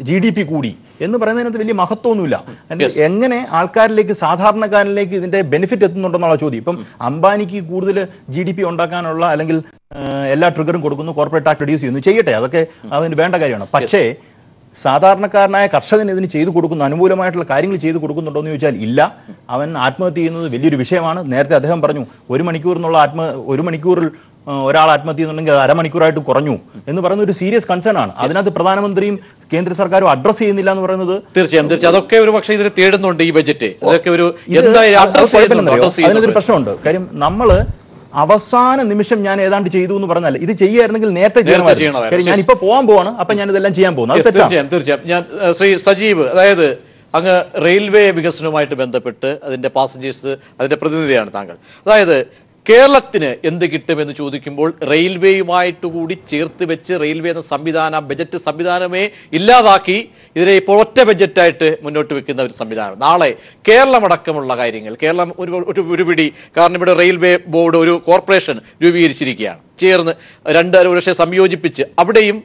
GDP കൂടി എന്ന് പറയുന്നതിനകത്ത് വലിയ മഹത്വമൊന്നുമില്ല. എങ്ങനെ ആൾക്കാരിലേക്ക്, സാധാരണക്കാരനിലേക്ക് ഇതിന്റെ ബെനിഫിറ്റ് എത്തുന്നുണ്ടെന്നുള്ള ചോദ്യം. ഇപ്പം അംബാനിക്ക് കൂടുതൽ GDP ഉണ്ടാക്കാനുള്ള അല്ലെങ്കിൽ എല്ലാ ട്രിഗറും കൊടുക്കുന്നു, കോർപ്പറേറ്റ് ടാക്സ് റെഡ്യൂസ് ചെയ്യുന്നു, ചെയ്യട്ടെ, അതൊക്കെ അതിന് വേണ്ട കാര്യമാണ്. പക്ഷേ സാധാരണക്കാരനായ കർഷകൻ ഇതിന് ചെയ്തു കൊടുക്കുന്ന അനുകൂലമായിട്ടുള്ള കാര്യങ്ങൾ ചെയ്തു കൊടുക്കുന്നുണ്ടോ എന്ന് ചോദിച്ചാൽ ഇല്ല. അവൻ ആത്മഹത്യ ചെയ്യുന്നത് വലിയൊരു വിഷയമാണ്. നേരത്തെ അദ്ദേഹം പറഞ്ഞു 1 മണിക്കൂറിൽ ഒരാൾ ആത്മഹത്യ ചെയ്യുന്നുണ്ടെങ്കിൽ അത് അരമണിക്കൂറായിട്ട് കുറഞ്ഞു എന്ന് പറയുന്ന ഒരു സീരിയസ് കൺസേൺ ആണ്. അതിനകത്ത് പ്രധാനമന്ത്രിയും കേന്ദ്ര സർക്കാരും അഡ്രസ് ചെയ്യുന്നില്ല എന്ന് പറയുന്നത് തീർച്ചയായും അതൊക്കെ ഒരു പക്ഷേ ഇതിൽ തേടുന്നുണ്ട് ഈ ബജറ്റ്. അതിനൊരു പ്രശ്നമുണ്ട്. കാര്യം നമ്മള് അവസാന നിമിഷം ഞാൻ ഏതാണ്ട് ചെയ്തു എന്ന് പറഞ്ഞാൽ ഇത് ചെയ്യായിരുന്നെങ്കിൽ നേരത്തെ ചെയ്യണം. ഞാൻ ഇപ്പൊ പോവാണ്, അപ്പൊ ഞാൻ ഇതെല്ലാം ചെയ്യാൻ പോകുന്നു. തീർച്ചയായും ഞാൻ ശ്രീ സജീവ്, അതായത് അങ്ങ് റെയിൽവേ വികസനവുമായിട്ട് ബന്ധപ്പെട്ട് അതിന്റെ പാസഞ്ചേഴ്സ് അതിന്റെ പ്രതിനിധിയാണ് താങ്കൾ. അതായത് കേരളത്തിന് എന്ത് കിട്ടുമെന്ന് ചോദിക്കുമ്പോൾ റെയിൽവേയുമായിട്ട് കൂടി ചേർത്ത് വെച്ച് റെയിൽവേ എന്ന ബജറ്റ് സംവിധാനമേ ഇല്ലാതാക്കി ഇതിനെ ഇപ്പോൾ ഒറ്റ ബജറ്റായിട്ട് മുന്നോട്ട് വെക്കുന്ന ഒരു സംവിധാനം. നാളെ കേരളമടക്കമുള്ള കാര്യങ്ങൾ, കേരളം ഒരു പിടി, കാരണം ഇവിടെ റെയിൽവേ ബോർഡ് ഒരു കോർപ്പറേഷൻ രൂപീകരിച്ചിരിക്കുകയാണ്, ചേർന്ന് ഒരു പക്ഷേ സംയോജിപ്പിച്ച് അവിടെയും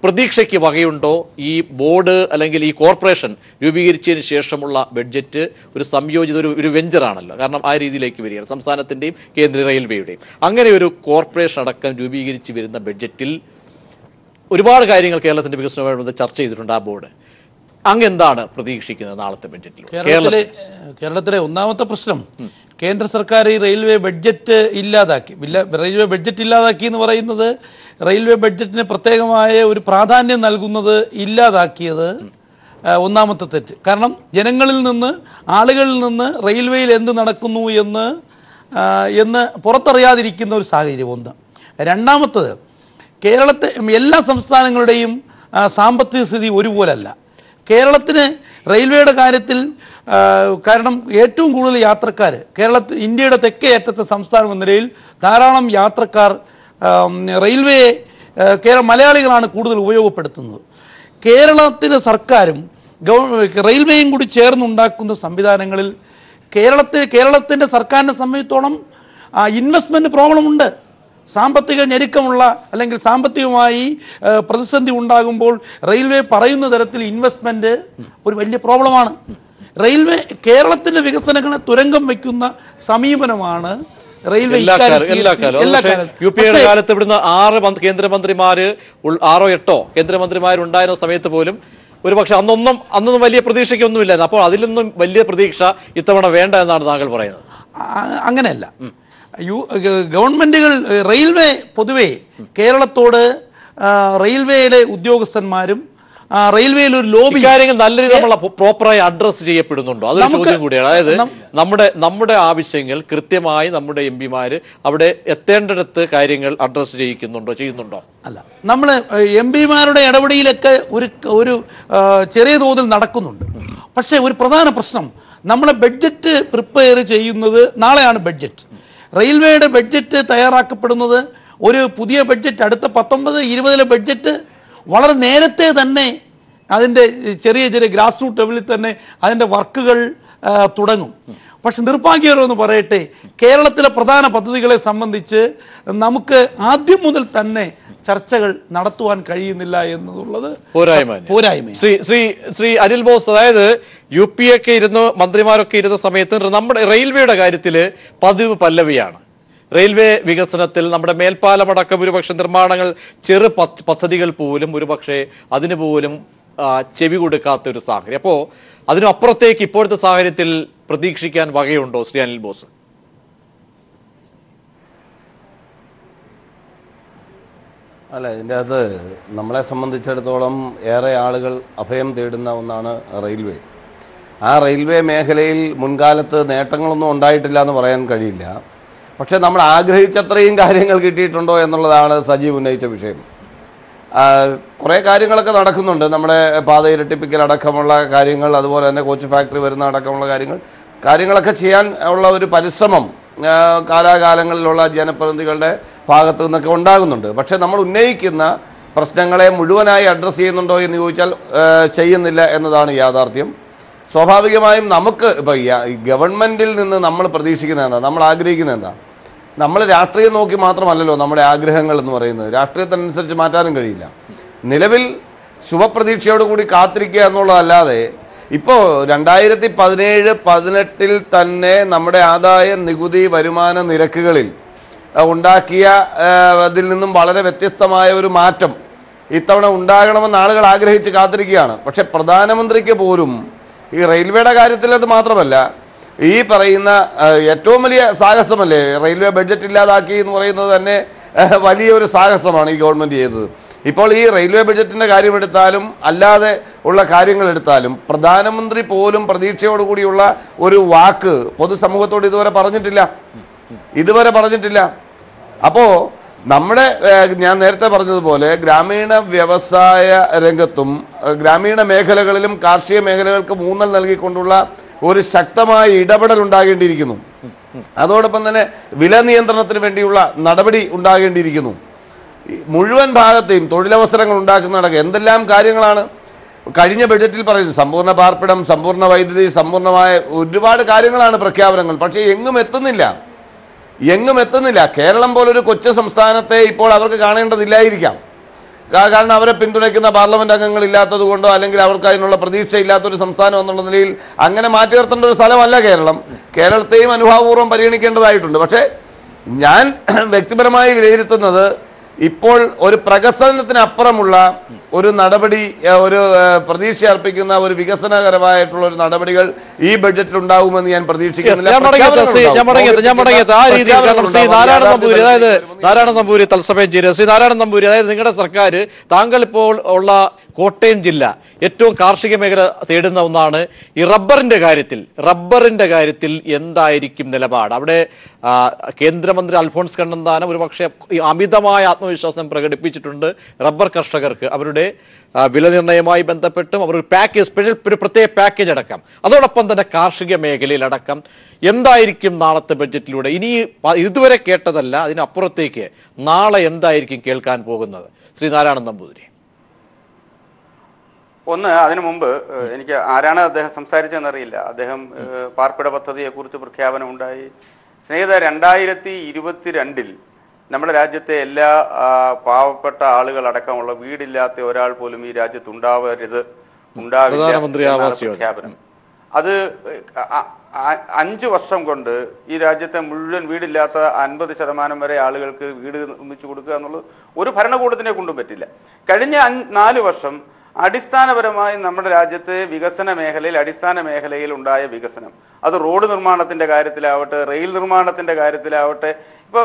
പ്രതീക്ഷയ്ക്ക് വകയുണ്ടോ? ഈ ബോർഡ് അല്ലെങ്കിൽ ഈ കോർപ്പറേഷൻ രൂപീകരിച്ചതിന് ശേഷമുള്ള ബഡ്ജറ്റ് ഒരു സംയോജിത ഒരു വെഞ്ചറാണല്ലോ. കാരണം ആ രീതിയിലേക്ക് വരികയാണ് സംസ്ഥാനത്തിൻ്റെയും കേന്ദ്ര റെയിൽവേയുടെയും. അങ്ങനെ ഒരു കോർപ്പറേഷൻ അടക്കം രൂപീകരിച്ച് വരുന്ന ബഡ്ജറ്റിൽ ഒരുപാട് കാര്യങ്ങൾ കേരളത്തിൻ്റെ വികസനവുമായി ചർച്ച ചെയ്തിട്ടുണ്ട് ആ ബോർഡ്. അങ്ങെന്താണ് പ്രതീക്ഷിക്കുന്നത് നാളത്തെ ബഡ്ജറ്റിൽ? കേരളത്തിലെ ഒന്നാമത്തെ പ്രശ്നം, കേന്ദ്ര സർക്കാർ ഈ റെയിൽവേ ബഡ്ജറ്റ് ഇല്ലാതാക്കി. റെയിൽവേ ബഡ്ജറ്റ് ഇല്ലാതാക്കി എന്ന് പറയുന്നത് റെയിൽവേ ബഡ്ജറ്റിന് പ്രത്യേകമായ ഒരു പ്രാധാന്യം നൽകുന്നത് ഇല്ലാതാക്കിയത് ഒന്നാമത്തെ തെറ്റ്. കാരണം ജനങ്ങളിൽ നിന്ന്, ആളുകളിൽ നിന്ന് റെയിൽവേയിൽ എന്ത് നടക്കുന്നു എന്ന് പുറത്തറിയാതിരിക്കുന്ന ഒരു സാഹചര്യം ഒന്ന്. രണ്ടാമത്തത്, കേരളത്തെ എല്ലാ സംസ്ഥാനങ്ങളുടെയും സാമ്പത്തിക സ്ഥിതി ഒരുപോലല്ല. കേരളത്തിന് റെയിൽവേയുടെ കാര്യത്തിൽ, കാരണം ഏറ്റവും കൂടുതൽ യാത്രക്കാർ ഇന്ത്യയുടെ തെക്കേ അറ്റത്തെ സംസ്ഥാനം എന്ന നിലയിൽ ധാരാളം യാത്രക്കാർ റെയിൽവേയെ മലയാളികളാണ് കൂടുതൽ ഉപയോഗപ്പെടുത്തുന്നത്. കേരളത്തിന് സർക്കാരും റെയിൽവേയും കൂടി ചേർന്നുണ്ടാക്കുന്ന സംവിധാനങ്ങളിൽ കേരളത്തിൻ്റെ സർക്കാരിനെ സംബന്ധിച്ചോളം ഇൻവെസ്റ്റ്മെൻറ്റ് പ്രോബ്ലമുണ്ട്. സാമ്പത്തിക ഞെരുക്കമുള്ള അല്ലെങ്കിൽ സാമ്പത്തികമായി പ്രതിസന്ധി ഉണ്ടാകുമ്പോൾ റെയിൽവേ പറയുന്ന തരത്തിൽ ഇൻവെസ്റ്റ്മെൻറ്റ് ഒരു വലിയ പ്രോബ്ലമാണ്. റെയിൽവേ കേരളത്തിൻ്റെ വികസനങ്ങളെ തുരങ്കം വയ്ക്കുന്ന സമീപനമാണ് റെയിൽവേ. യുപിയുടെ കാലത്ത് ഇവിടുന്ന് 6 കേന്ദ്രമന്ത്രിമാര് 6-8 കേന്ദ്രമന്ത്രിമാരുണ്ടായിരുന്ന സമയത്ത് പോലും ഒരു പക്ഷെ അന്നൊന്നും വലിയ പ്രതീക്ഷയ്ക്കൊന്നുമില്ലായിരുന്നു. അപ്പോൾ അതിൽ നിന്നും വലിയ പ്രതീക്ഷ ഇത്തവണ വേണ്ട എന്നാണ് താങ്കൾ പറയുന്നത്. അങ്ങനെയല്ല. ഗവൺമെൻറ്റുകൾ, റെയിൽവേ പൊതുവേ കേരളത്തോട് റെയിൽവേയിലെ ഉദ്യോഗസ്ഥന്മാരും റെയിൽവേയിൽ ഒരു ലോബി കാര്യങ്ങൾ നല്ല രീതിയിൽ നമ്മൾ പ്രോപ്പറായി അഡ്രസ് ചെയ്യപ്പെടുന്നുണ്ടോ? അതൊരു ചോദ്യം കൂടിയാണ്. അതായത് നമ്മുടെ ആവശ്യങ്ങൾ കൃത്യമായി നമ്മുടെ എംപിമാര് അവിടെ എത്തേണ്ടിടത്ത് കാര്യങ്ങൾ അഡ്രസ് ചെയ്യുന്നുണ്ടോ? അല്ല, നമ്മൾ എംപിമാരുടെ ഇടപെടലൊക്കെ ഒരു ചെറിയ തോതിൽ നടക്കുന്നുണ്ട്. പക്ഷേ ഒരു പ്രധാന പ്രശ്നം, നമ്മളെ ബഡ്ജറ്റ് പ്രിപ്പയർ ചെയ്യുന്നത് നാളെയാണ് ബഡ്ജറ്റ്. റെയിൽവേയുടെ ബഡ്ജറ്റ് തയ്യാറാക്കപ്പെടുന്നത് ഒരു പുതിയ ബഡ്ജറ്റ് അടുത്ത 19-20 ബഡ്ജറ്റ് വളരെ നേരത്തെ തന്നെ അതിൻ്റെ ചെറിയ ഗ്രാസ് റൂട്ട് ലെവലിൽ തന്നെ അതിൻ്റെ വർക്കുകൾ തുടങ്ങും. പക്ഷെ നിർഭാഗ്യകരമെന്ന് പറയട്ടെ, കേരളത്തിലെ പ്രധാന പദ്ധതികളെ സംബന്ധിച്ച് നമുക്ക് ആദ്യം മുതൽ തന്നെ ചർച്ചകൾ നടത്തുവാൻ കഴിയുന്നില്ല എന്നുള്ളത് പോരായ്മ. ശ്രീ അനിൽ ബോസ്, അതായത് UP ഒക്കെ ഇരുന്ന് മന്ത്രിമാരൊക്കെ ഇരുന്ന സമയത്ത് നമ്മുടെ റെയിൽവേയുടെ കാര്യത്തിൽ പതിവ് പല്ലവിയാണ്. റെയിൽവേ വികസനത്തിൽ നമ്മുടെ മേൽപ്പാലമടക്കം ഒരുപക്ഷെ നിർമ്മാണങ്ങൾ ചെറു പദ്ധതികൾ പോലും ഒരുപക്ഷെ അതിന് പോലും ചെവി കൊടുക്കാത്ത ഒരു സാഹചര്യം. അപ്പോൾ അതിനപ്പുറത്തേക്ക് ഇപ്പോഴത്തെ സാഹചര്യത്തിൽ പ്രതീക്ഷിക്കാൻ വകയുണ്ടോ ശ്രീ അനിൽ ബോസ്? അല്ല, ഇതിൻ്റെ അകത്ത് നമ്മളെ സംബന്ധിച്ചിടത്തോളം ഏറെ ആളുകൾ അഭയം തേടുന്ന ഒന്നാണ് റെയിൽവേ. ആ റെയിൽവേ മേഖലയിൽ മുൻകാലത്ത് നേട്ടങ്ങളൊന്നും ഉണ്ടായിട്ടില്ല എന്ന് പറയാൻ കഴിയില്ല. പക്ഷേ നമ്മൾ ആഗ്രഹിച്ചത്രയും കാര്യങ്ങൾ കിട്ടിയിട്ടുണ്ടോ എന്നുള്ളതാണ് സജീവ് ഉന്നയിച്ച വിഷയം. കുറേ കാര്യങ്ങളൊക്കെ നടക്കുന്നുണ്ട്. നമ്മുടെ പാത ഇരട്ടിപ്പിക്കൽ അടക്കമുള്ള കാര്യങ്ങൾ, അതുപോലെ തന്നെ കോച്ച് ഫാക്ടറി വരുന്ന അടക്കമുള്ള കാര്യങ്ങളൊക്കെ ചെയ്യാൻ ഉള്ള ഒരു പരിശ്രമം കാലാകാലങ്ങളിലുള്ള ജനപ്രതിനിധികളുടെ ഭാഗത്തു നിന്നൊക്കെ ഉണ്ടാകുന്നുണ്ട്. പക്ഷേ നമ്മൾ ഉന്നയിക്കുന്ന പ്രശ്നങ്ങളെ മുഴുവനായി അഡ്രസ്സ് ചെയ്യുന്നുണ്ടോ എന്ന് ചോദിച്ചാൽ ചെയ്യുന്നില്ല എന്നതാണ് യാഥാർത്ഥ്യം. സ്വാഭാവികമായും നമുക്ക് ഇപ്പോൾ ഗവൺമെൻറ്റിൽ നിന്ന് നമ്മൾ പ്രതീക്ഷിക്കുന്നത് എന്താ, നമ്മൾ ആഗ്രഹിക്കുന്നത് എന്താ? നമ്മൾ രാഷ്ട്രീയം നോക്കി മാത്രമല്ലല്ലോ നമ്മുടെ ആഗ്രഹങ്ങൾ എന്ന് പറയുന്നത്. രാഷ്ട്രീയത്തിനനുസരിച്ച് മാറ്റാനും കഴിയില്ല. നിലവിൽ ശുഭപ്രതീക്ഷയോടുകൂടി കാത്തിരിക്കുക എന്നുള്ളതല്ലാതെ ഇപ്പോൾ 2017-18 തന്നെ നമ്മുടെ ആദായ നികുതി വരുമാന നിരക്കുകളിൽ ഉണ്ടാക്കിയ അതിൽ നിന്നും വളരെ വ്യത്യസ്തമായ ഒരു മാറ്റം ഇത്തവണ ഉണ്ടാകണമെന്ന് ആളുകൾ ആഗ്രഹിച്ച് കാത്തിരിക്കുകയാണ്. പക്ഷെ പ്രധാനമന്ത്രിക്ക് പോലും ഈ റെയിൽവേയുടെ കാര്യത്തിൽ അത് മാത്രമല്ല, ഈ പറയുന്ന ഏറ്റവും വലിയ സാഹസമല്ലേ റെയിൽവേ ബഡ്ജറ്റ് ഇല്ലാതാക്കി എന്ന് പറയുന്നത് തന്നെ വലിയൊരു സാഹസമാണ് ഈ ഗവൺമെൻറ് ചെയ്തത്. ഇപ്പോൾ ഈ റെയിൽവേ ബഡ്ജറ്റിൻ്റെ കാര്യമെടുത്താലും അല്ലാതെ ഉള്ള കാര്യങ്ങളെടുത്താലും പ്രധാനമന്ത്രി പോലും പ്രതീക്ഷയോടുകൂടിയുള്ള ഒരു വാക്ക് പൊതുസമൂഹത്തോട് ഇതുവരെ പറഞ്ഞിട്ടില്ല. അപ്പോൾ നമ്മുടെ ഞാൻ നേരത്തെ പറഞ്ഞതുപോലെ ഗ്രാമീണ വ്യവസായ രംഗത്തും ഗ്രാമീണ മേഖലകളിലും കാർഷിക മേഖലകൾക്ക് ഊന്നൽ നൽകിക്കൊണ്ടുള്ള ഒരു ശക്തമായ ഇടപെടൽ ഉണ്ടാകേണ്ടിയിരിക്കുന്നു. അതോടൊപ്പം തന്നെ വില നിയന്ത്രണത്തിന് വേണ്ടിയുള്ള നടപടി ഉണ്ടാകേണ്ടിയിരിക്കുന്നു. മുഴുവൻ ഭാഗത്തെയും തൊഴിലവസരങ്ങൾ ഉണ്ടാക്കുന്നതടക്കം എന്തെല്ലാം കാര്യങ്ങളാണ് കഴിഞ്ഞ ബഡ്ജറ്റിൽ പറയുന്നത്. സമ്പൂർണ്ണ പാർപ്പിടം, സമ്പൂർണ്ണ വൈദ്യുതി, സമ്പൂർണ്ണമായ ഒരുപാട് കാര്യങ്ങളാണ് പ്രഖ്യാപനങ്ങൾ. പക്ഷേ എങ്ങും എത്തുന്നില്ല. കേരളം പോലൊരു കൊച്ചു സംസ്ഥാനത്തെ ഇപ്പോൾ അവർക്ക് കാണേണ്ടതില്ലായിരിക്കാം. കാരണം അവരെ പിന്തുണയ്ക്കുന്ന പാർലമെന്റ് അംഗങ്ങൾ ഇല്ലാത്തത് കൊണ്ടോ അല്ലെങ്കിൽ അവർക്ക് അതിനുള്ള പ്രതീക്ഷ ഇല്ലാത്തൊരു സംസ്ഥാനം എന്നുള്ള നിലയിൽ അങ്ങനെ മാറ്റി നിർത്തേണ്ട ഒരു സ്ഥലമല്ല കേരളം. കേരളത്തെയും അനുഭാവപൂർവ്വം പരിഗണിക്കേണ്ടതായിട്ടുണ്ട്. പക്ഷേ ഞാൻ വ്യക്തിപരമായി വിലയിരുത്തുന്നത് ഇപ്പോൾ ഒരു പ്രകസനത്തിനപ്പുറമുള്ള ഒരു നടപടി, ഒരു പ്രതീക്ഷ അർപ്പിക്കുന്ന ഒരു വികസനകരമായിട്ടുള്ള ഒരു നടപടികൾ ഈ ബഡ്ജറ്റിൽ ഉണ്ടാകുമെന്ന് ഞാൻ പ്രതീക്ഷിക്കുന്നില്ല. നാരായണ നമ്പൂരി തത്സമയം ചേരുക. ശ്രീ നാരായണ നമ്പൂരി, അതായത് നിങ്ങളുടെ സർക്കാർ, താങ്കൾ ഇപ്പോൾ ഉള്ള കോട്ടയം ജില്ല ഏറ്റവും കാർഷിക മേഖല തേടുന്ന ഒന്നാണ്. ഈ റബ്ബറിന്റെ കാര്യത്തിൽ എന്തായിരിക്കും നിലപാട്? അവിടെ കേന്ദ്രമന്ത്രി അൽഫോൺസ് കണ്ണന്താനം ഒരുപക്ഷെ അമിതമായ ആത്മവിശ്വാസം പ്രകടിപ്പിച്ചിട്ടുണ്ട് റബ്ബർ കർഷകർക്ക് അവരുടെ വില നിർണ്ണയവുമായി ബന്ധപ്പെട്ടും അവർ ഒരു പാക്കേജ്, ഒരു പ്രത്യേക പാക്കേജ് അടക്കം, അതോടൊപ്പം തന്നെ കാർഷിക മേഖലയിലടക്കം എന്തായിരിക്കും നാളത്തെ ബഡ്ജറ്റിലൂടെ? ഇനി ഇതുവരെ കേട്ടതല്ല, അതിനപ്പുറത്തേക്ക് നാളെ എന്തായിരിക്കും കേൾക്കാൻ പോകുന്നത്? ശ്രീ നാരായണൻ നമ്പൂതിരി. അതിനു മുമ്പ് എനിക്ക് ആരാണ് അദ്ദേഹം സംസാരിച്ചതെന്നറിയില്ല. അദ്ദേഹം പാർപ്പിട പദ്ധതിയെക്കുറിച്ച് പ്രഖ്യാപനം ഉണ്ടായി. സ്നേഹിത, 2022 നമ്മുടെ രാജ്യത്തെ എല്ലാ പാവപ്പെട്ട ആളുകളടക്കമുള്ള വീടില്ലാത്ത ഒരാൾ പോലും ഈ രാജ്യത്ത് ഉണ്ടാവില്ല പ്രഖ്യാപനം. അത് 5 വർഷം കൊണ്ട് ഈ രാജ്യത്തെ മുഴുവൻ വീടില്ലാത്ത 50% വരെ ആളുകൾക്ക് വീട് നിർമ്മിച്ചു കൊടുക്കുക എന്നുള്ളത് ഒരു ഭരണകൂടത്തിനെ കൊണ്ടും പറ്റില്ല. കഴിഞ്ഞ 4 വർഷം അടിസ്ഥാനപരമായി നമ്മുടെ രാജ്യത്ത് വികസന മേഖലയിൽ ഉണ്ടായ വികസനം, അത് റോഡ് നിർമ്മാണത്തിന്റെ കാര്യത്തിലാവട്ടെ, റെയിൽ നിർമ്മാണത്തിന്റെ കാര്യത്തിലാവട്ടെ. ഇപ്പോൾ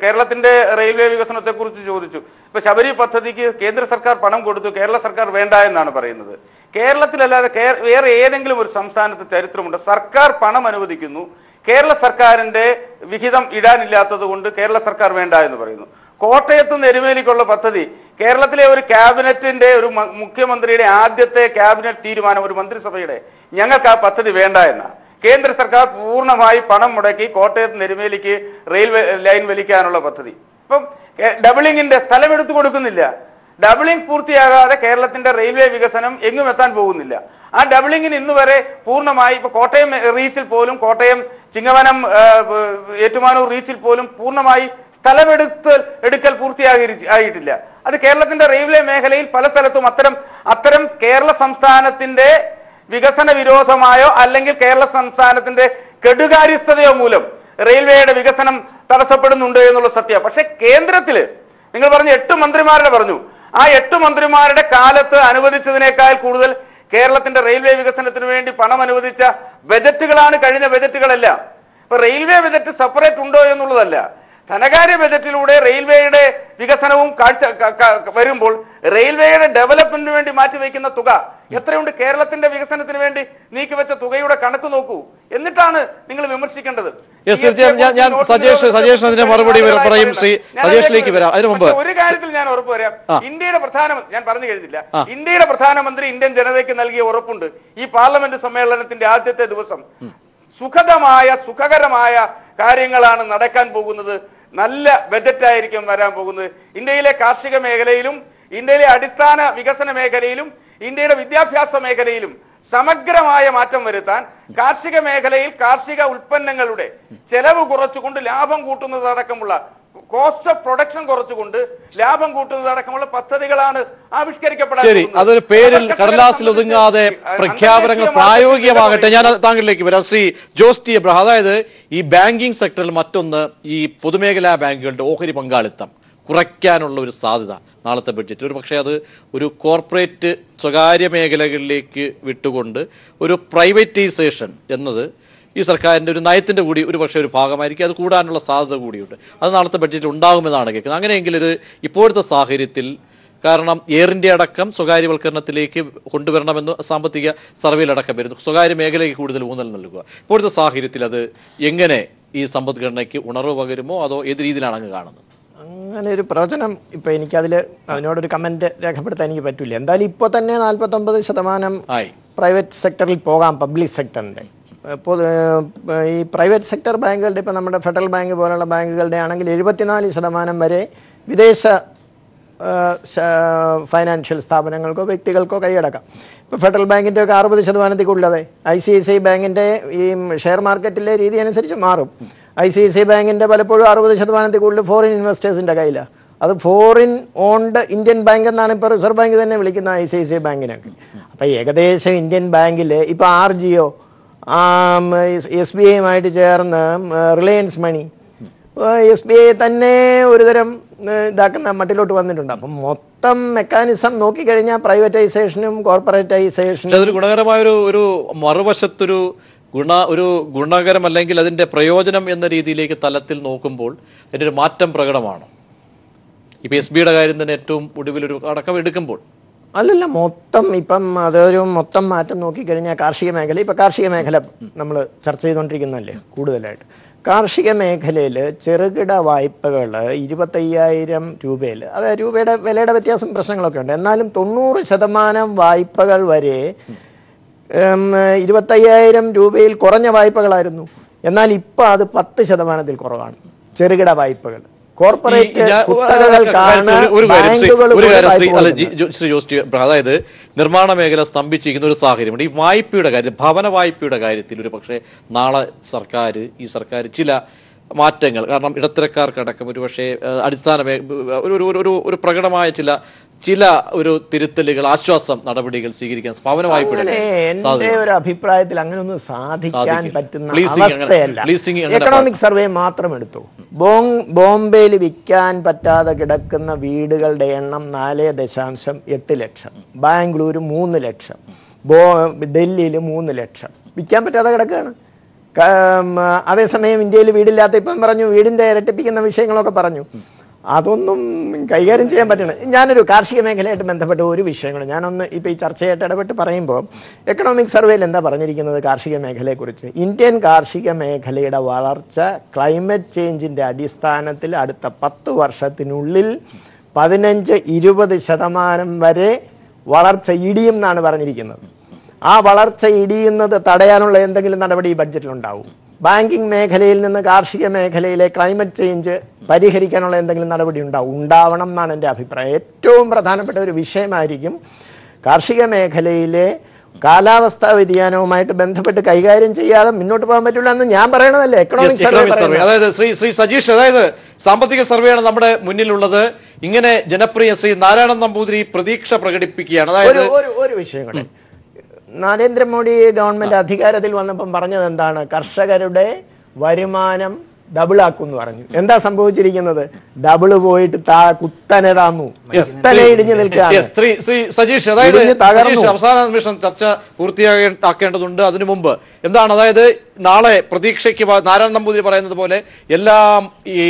കേരളത്തിന്റെ റെയിൽവേ വികസനത്തെക്കുറിച്ച് ചോദിച്ചു. ഇപ്പോൾ ശബരി പദ്ധതിക്ക് കേന്ദ്ര സർക്കാർ പണം കൊടുത്തു, കേരള സർക്കാർ വേണ്ട എന്നാണ് പറയുന്നത്. കേരളത്തിലല്ലാതെ വേറെ ഏതെങ്കിലും ഒരു സംസ്ഥാനത്ത് ചരിത്രമുണ്ട് സർക്കാർ പണം അനുവദിക്കുന്നു, കേരള സർക്കാരിന്റെ വിഹിതം ഇടാനില്ലാത്തത് കൊണ്ട് കേരള സർക്കാർ വേണ്ട എന്ന് പറയുന്നു. കോട്ടയത്ത് നിന്ന് എരുമേലിക്കുള്ള പദ്ധതി കേരളത്തിലെ ഒരു ക്യാബിനറ്റിന്റെ ഒരു മുഖ്യമന്ത്രിയുടെ ആദ്യത്തെ ക്യാബിനറ്റ് തീരുമാനം, ഒരു മന്ത്രിസഭയുടെ, ഞങ്ങൾക്ക് ആ പദ്ധതി വേണ്ട എന്ന. കേന്ദ്ര സർക്കാർ പൂർണ്ണമായി പണം മുടക്കി കോട്ടയത്ത് നെരുമേലിക്ക് റെയിൽവേ ലൈൻ വലിക്കാനുള്ള പദ്ധതി. ഇപ്പം ഡബിളിങ്ങിന്റെ സ്ഥലം എടുത്തു കൊടുക്കുന്നില്ല. ഡബിളിംഗ് പൂർത്തിയാകാതെ കേരളത്തിന്റെ റെയിൽവേ വികസനം എങ്ങും എത്താൻ പോകുന്നില്ല. ആ ഡബിളിങ്ങിന് ഇന്ന് വരെ പൂർണ്ണമായി ഇപ്പൊ കോട്ടയം റീച്ചിൽ പോലും, കോട്ടയം ചിങ്ങവനം ഏറ്റുമാനൂർ റീച്ചിൽ പോലും പൂർണ്ണമായി സ്ഥലമെടുക്കൽ പൂർത്തിയായിട്ടില്ല. അത് കേരളത്തിന്റെ റെയിൽവേ മേഖലയിൽ പല സ്ഥലത്തും അത്തരം കേരള സംസ്ഥാനത്തിന്റെ വികസന വിരോധമായോ അല്ലെങ്കിൽ കേരള സംസ്ഥാനത്തിന്റെ കെടുകാര്യസ്ഥതയോ മൂലം റെയിൽവേയുടെ വികസനം തടസ്സപ്പെടുന്നുണ്ട് എന്നുള്ള സത്യം. പക്ഷെ കേന്ദ്രത്തില് നിങ്ങൾ പറഞ്ഞു 8 മന്ത്രിമാരുടെ പറഞ്ഞു, ആ 8 മന്ത്രിമാരുടെ കാലത്ത് അനുവദിച്ചതിനേക്കാൾ കൂടുതൽ കേരളത്തിന്റെ റെയിൽവേ വികസനത്തിന് വേണ്ടി പണം അനുവദിച്ച ബജറ്റുകളാണ് കഴിഞ്ഞ ബജറ്റുകളെല്ലാം. ഇപ്പൊ റെയിൽവേ ബജറ്റ് സെപ്പറേറ്റ് ഉണ്ടോ എന്നുള്ളതല്ല, ധനകാര്യ ബജറ്റിലൂടെ റെയിൽവേയുടെ വികസനവും വരുമ്പോൾ റെയിൽവേയുടെ ഡെവലപ്മെന്റിന് വേണ്ടി മാറ്റിവെക്കുന്ന തുക എത്രയുണ്ട്? കേരളത്തിന്റെ വികസനത്തിന് വേണ്ടി നീക്കിവെച്ച തുകയുടെ കണക്ക് നോക്കൂ, എന്നിട്ടാണ് നിങ്ങൾ വിമർശിക്കേണ്ടത്. ഞാൻ സജേഷ് അതിന്റെ മറുപടി പറയും. സജേഷിലേക്ക് വരാം. അതിനു മുമ്പ് ഒരു കാര്യത്തിൽ ഞാൻ ഉറപ്പ് വരാം, ഇന്ത്യയുടെ പ്രധാനമന്ത്രി, ഞാൻ പറഞ്ഞു കഴിഞ്ഞില്ല, ഇന്ത്യയുടെ പ്രധാനമന്ത്രി ഇന്ത്യൻ ജനതയ്ക്ക് നൽകിയ ഉറപ്പുണ്ട്. ഈ പാർലമെന്റ് സമ്മേളനത്തിന്റെ ആദ്യത്തെ ദിവസം സുഖകരമായ കാര്യങ്ങളാണ് നടക്കാൻ പോകുന്നത്, നല്ല ബജറ്റായിരിക്കും വരാൻ പോകുന്നത്. ഇന്ത്യയിലെ കാർഷിക മേഖലയിലും ഇന്ത്യയിലെ അടിസ്ഥാന വികസന മേഖലയിലും ഇന്ത്യയുടെ വിദ്യാഭ്യാസ മേഖലയിലും സമഗ്രമായ മാറ്റം വരുത്താൻ, കാർഷിക മേഖലയിൽ കാർഷിക ഉൽപ്പന്നങ്ങളുടെ ചെലവ് കുറച്ചുകൊണ്ട് ലാഭം കൂട്ടുന്നതടക്കമുള്ള കോസ്റ്റ് ഓഫ് പ്രൊഡക്ഷൻ കുറച്ചുകൊണ്ട് ലാഭം കൂട്ടുന്നതടക്കമുള്ള പദ്ധതികളാണ് ആവിഷ്കരിക്കപ്പെടാൻ. ശരി, അതൊരു പേരിൽ കടലാസിൽ ഒതുങ്ങാതെ പ്രഖ്യാപനങ്ങൾ പ്രായോഗികമാകട്ടെ. ഞാൻ താങ്കളിലേക്ക് വരാം. ശ്രീ ജോസ് ടി എബ്രഹാം, അതായത് ഈ ബാങ്കിങ് സെക്ടറിൽ മറ്റൊന്ന്, ഈ പൊതുമേഖലാ ബാങ്കുകളുടെ ഓഹരി പങ്കാളിത്തം കുറയ്ക്കാനുള്ള ഒരു സാധ്യത നാളത്തെ ബഡ്ജറ്റ്. ഒരു പക്ഷേ അത് ഒരു കോർപ്പറേറ്റ് സ്വകാര്യ മേഖലകളിലേക്ക് വിട്ടുകൊണ്ട് ഒരു പ്രൈവറ്റൈസേഷൻ എന്നത് ഈ സർക്കാരിൻ്റെ ഒരു നയത്തിൻ്റെ കൂടി ഒരു പക്ഷേ ഒരു ഭാഗമായിരിക്കും. അത് കൂടാനുള്ള സാധ്യത കൂടിയുണ്ട്. അത് നാളത്തെ ബഡ്ജറ്റിൽ ഉണ്ടാകുമെന്നാണ് കേൾക്കുന്നത്. അങ്ങനെയെങ്കിൽ ഇപ്പോഴത്തെ സാഹചര്യത്തിൽ, കാരണം എയർ ഇന്ത്യ അടക്കം സ്വകാര്യവൽക്കരണത്തിലേക്ക് കൊണ്ടുവരണമെന്ന് സാമ്പത്തിക സർവേയിലടക്കം വരുന്നു, സ്വകാര്യ മേഖലയ്ക്ക് കൂടുതൽ ഊന്നൽ നൽകുക. ഇപ്പോഴത്തെ സാഹചര്യത്തിൽ അത് എങ്ങനെ ഈ സമ്പദ്ഘടനയ്ക്ക് ഉണർവ് പകരുമോ, അതോ ഏത് രീതിയിലാണ് അങ്ങ് കാണുന്നത്? അങ്ങനെ ഒരു പ്രവചനം ഇപ്പോൾ അതിനോടൊരു കമൻറ്റ് രേഖപ്പെടുത്താൻ എനിക്ക് പറ്റില്ല. എന്തായാലും ഇപ്പോൾ തന്നെ 49% പ്രൈവറ്റ് സെക്ടറിൽ പോകാം, പബ്ലിക് സെക്ടറിൻ്റെ. ഈ പ്രൈവറ്റ് സെക്ടർ ബാങ്കുകളുടെ, ഇപ്പോൾ നമ്മുടെ ഫെഡറൽ ബാങ്ക് പോലുള്ള ബാങ്കുകളുടെ ആണെങ്കിൽ 74% വരെ വിദേശ ഫൈനാൻഷ്യൽ സ്ഥാപനങ്ങൾക്കോ വ്യക്തികൾക്കോ കൈയടക്കാം. ഇപ്പോൾ ഫെഡറൽ ബാങ്കിൻ്റെ ഒക്കെ 60% കൂടുതലതെ. ICICI ബാങ്കിൻ്റെ ഈ ഷെയർ മാർക്കറ്റിലെ രീതി അനുസരിച്ച് മാറും. ICICI ബാങ്കിൻ്റെ പലപ്പോഴും 60% കൂടുതൽ ഫോറിൻ ഇൻവെസ്റ്റേഴ്സിൻ്റെ കയ്യിലാണ്. അത് ഫോറിൻ ഓൺഡ് ഇന്ത്യൻ ബാങ്ക് എന്നാണ് ഇപ്പോൾ റിസർവ് ബാങ്ക് തന്നെ വിളിക്കുന്ന ICICI ബാങ്കിനൊക്കെ. അപ്പോൾ ഏകദേശം ഇന്ത്യൻ ബാങ്കിൽ ഇപ്പോൾ RGO, SBIയുമായിട്ട് ചേർന്ന് റിലയൻസ് മണി, SBI തന്നെ ഒരുതരം ഇതാക്കുന്ന മട്ടിലോട്ട് വന്നിട്ടുണ്ട്. അപ്പം മൊത്തം മെക്കാനിസം നോക്കിക്കഴിഞ്ഞാൽ പ്രൈവറ്റൈസേഷനും കോർപ്പറേറ്റൈസേഷനും അതൊരു ഗുണകരമായ ഒരു മറുവശത്തൊരു ഗുണകരം അല്ലെങ്കിൽ അതിൻ്റെ പ്രയോജനം എന്ന രീതിയിലേക്ക് തലത്തിൽ നോക്കുമ്പോൾ അതിൻ്റെ ഒരു മാറ്റം പ്രകടമാണ്. ഇപ്പം SBIയുടെ കാര്യം തന്നെ ഏറ്റവും ഒടുവിലൊരു അടക്കം എടുക്കുമ്പോൾ അല്ലല്ല, മൊത്തം ഇപ്പം അതൊരു മൊത്തം മാറ്റം നോക്കിക്കഴിഞ്ഞാൽ കാർഷിക മേഖല, ഇപ്പം കാർഷിക മേഖല നമ്മൾ ചർച്ച ചെയ്തുകൊണ്ടിരിക്കുന്നതല്ലേ കൂടുതലായിട്ട്. കാർഷിക മേഖലയിൽ ചെറുകിട വായ്പകൾ 25,000 രൂപയിൽ, അതായത് രൂപയുടെ വിലയുടെ വ്യത്യാസം പ്രശ്നങ്ങളൊക്കെ ഉണ്ട്, എന്നാലും 90% വായ്പകൾ വരെ 25,000 രൂപയിൽ കുറഞ്ഞ വായ്പകളായിരുന്നു. എന്നാൽ ഇപ്പോൾ അത് 10% കുറവാണ് ചെറുകിട വായ്പകൾ. അതായത് നിർമ്മാണ മേഖല സ്തംഭിച്ചിരിക്കുന്ന ഒരു സാഹചര്യമുണ്ട്. ഈ വായ്പയുടെ കാര്യത്തിൽ, ഭവന വായ്പയുടെ കാര്യത്തിൽ ഒരു പക്ഷേ നാളെ ഈ സർക്കാർ ചില മാറ്റങ്ങൾ, കാരണം ഇടത്തരക്കാർക്കടക്കം ഒരു പക്ഷേ അടിസ്ഥാന ഒരു പ്രകടമായ ചില ഒരു തിരുത്തലുകൾ, ആശ്വാസം നടപടികൾ സ്വീകരിക്കാൻ ഭവന വായ്പയുടെ എൻ്റെ ഒരു അഭിപ്രായത്തിൽ അങ്ങനെയൊന്നും സാധിക്കാൻ പറ്റുന്ന അവസ്ഥയല്ല. എക്കണോമിക് സർവേ മാത്രം എടുത്തു. ബോംബെയിൽ വിൽക്കാൻ പറ്റാതെ കിടക്കുന്ന വീടുകളുടെ എണ്ണം 4.8 ലക്ഷം, ബാംഗ്ലൂർ 3 ലക്ഷം, ഡൽഹിയിൽ 3 ലക്ഷം വിൽക്കാൻ പറ്റാതെ കിടക്കുകയാണ്. അതേസമയം ഇന്ത്യയിൽ വീടില്ലാത്ത, ഇപ്പം പറഞ്ഞു വീടിൻ്റെ ഇരട്ടിപ്പിക്കുന്ന വിഷയങ്ങളൊക്കെ പറഞ്ഞു, അതൊന്നും കൈകാര്യം ചെയ്യാൻ പറ്റണം. ഞാനൊരു കാർഷിക മേഖലയായിട്ട് ബന്ധപ്പെട്ട ഒരു വിഷയങ്ങൾ ഞാനൊന്ന് ഇപ്പോൾ ഈ ചർച്ചയായിട്ട് ഇടപെട്ട് പറയുമ്പോൾ, എക്കണോമിക് സർവേയിൽ എന്താ പറഞ്ഞിരിക്കുന്നത് കാർഷിക മേഖലയെക്കുറിച്ച്? ഇന്ത്യൻ കാർഷിക മേഖലയുടെ വളർച്ച ക്ലൈമറ്റ് ചേഞ്ചിൻ്റെ അടിസ്ഥാനത്തിൽ അടുത്ത 10 വർഷത്തിനുള്ളിൽ 15-20% വരെ വളർച്ച ഇടിയും എന്നാണ് പറഞ്ഞിരിക്കുന്നത്. ആ വളർച്ച ഇടിയുന്നത് തടയാനുള്ള എന്തെങ്കിലും നടപടി ഈ ബഡ്ജറ്റിലുണ്ടാവും. ബാങ്കിങ് മേഖലയിൽ നിന്ന് കാർഷിക മേഖലയിലെ ക്ലൈമറ്റ് ചേഞ്ച് പരിഹരിക്കാനുള്ള എന്തെങ്കിലും നടപടി ഉണ്ടാവണം എന്നാണ് എൻ്റെ അഭിപ്രായം. ഏറ്റവും പ്രധാനപ്പെട്ട ഒരു വിഷയമായിരിക്കും കാർഷിക മേഖലയിലെ കാലാവസ്ഥാ വ്യതിയാനവുമായിട്ട് ബന്ധപ്പെട്ട് കൈകാര്യം ചെയ്യാതെ മുന്നോട്ട് പോകാൻ പറ്റില്ല എന്ന് ഞാൻ പറയണതല്ലേ എക്കണോമിക് സർവേ. അതായത് ശ്രീ സജീഷ്, അതായത് സാമ്പത്തിക സർവേയാണ് നമ്മുടെ മുന്നിലുള്ളത്. ഇങ്ങനെ ജനപ്രിയ ശ്രീ നാരായണൻ നമ്പൂതിരി പ്രതീക്ഷ പ്രകടിപ്പിക്കുകയാണ്. അതായത് ഒരു വിഷയം കൂടെ, നരേന്ദ്രമോദി ഗവൺമെന്റ് അധികാരത്തിൽ വന്നപ്പം പറഞ്ഞത് എന്താണ്? കർഷകരുടെ വരുമാനം ഡബിൾ ആക്കും എന്ന് പറഞ്ഞു. എന്താ സംഭവിച്ചിരിക്കുന്നത്? ഡബിള് പോയിട്ട് കുത്തനെ താന്നു, കുത്തനെ ഇടിഞ്ഞു നിൽക്കുകയാണ്. സജീഷ്, അതായത് അവസാന നിമിഷം ചർച്ച പൂർത്തിയാക്കേണ്ടതുണ്ട്. അതിനു മുമ്പ് എന്താണ്, അതായത് നാളെ പ്രതീക്ഷയ്ക്ക് നാരായണൻ നമ്പൂതിരി പറയുന്നത് പോലെ എല്ലാം ഈ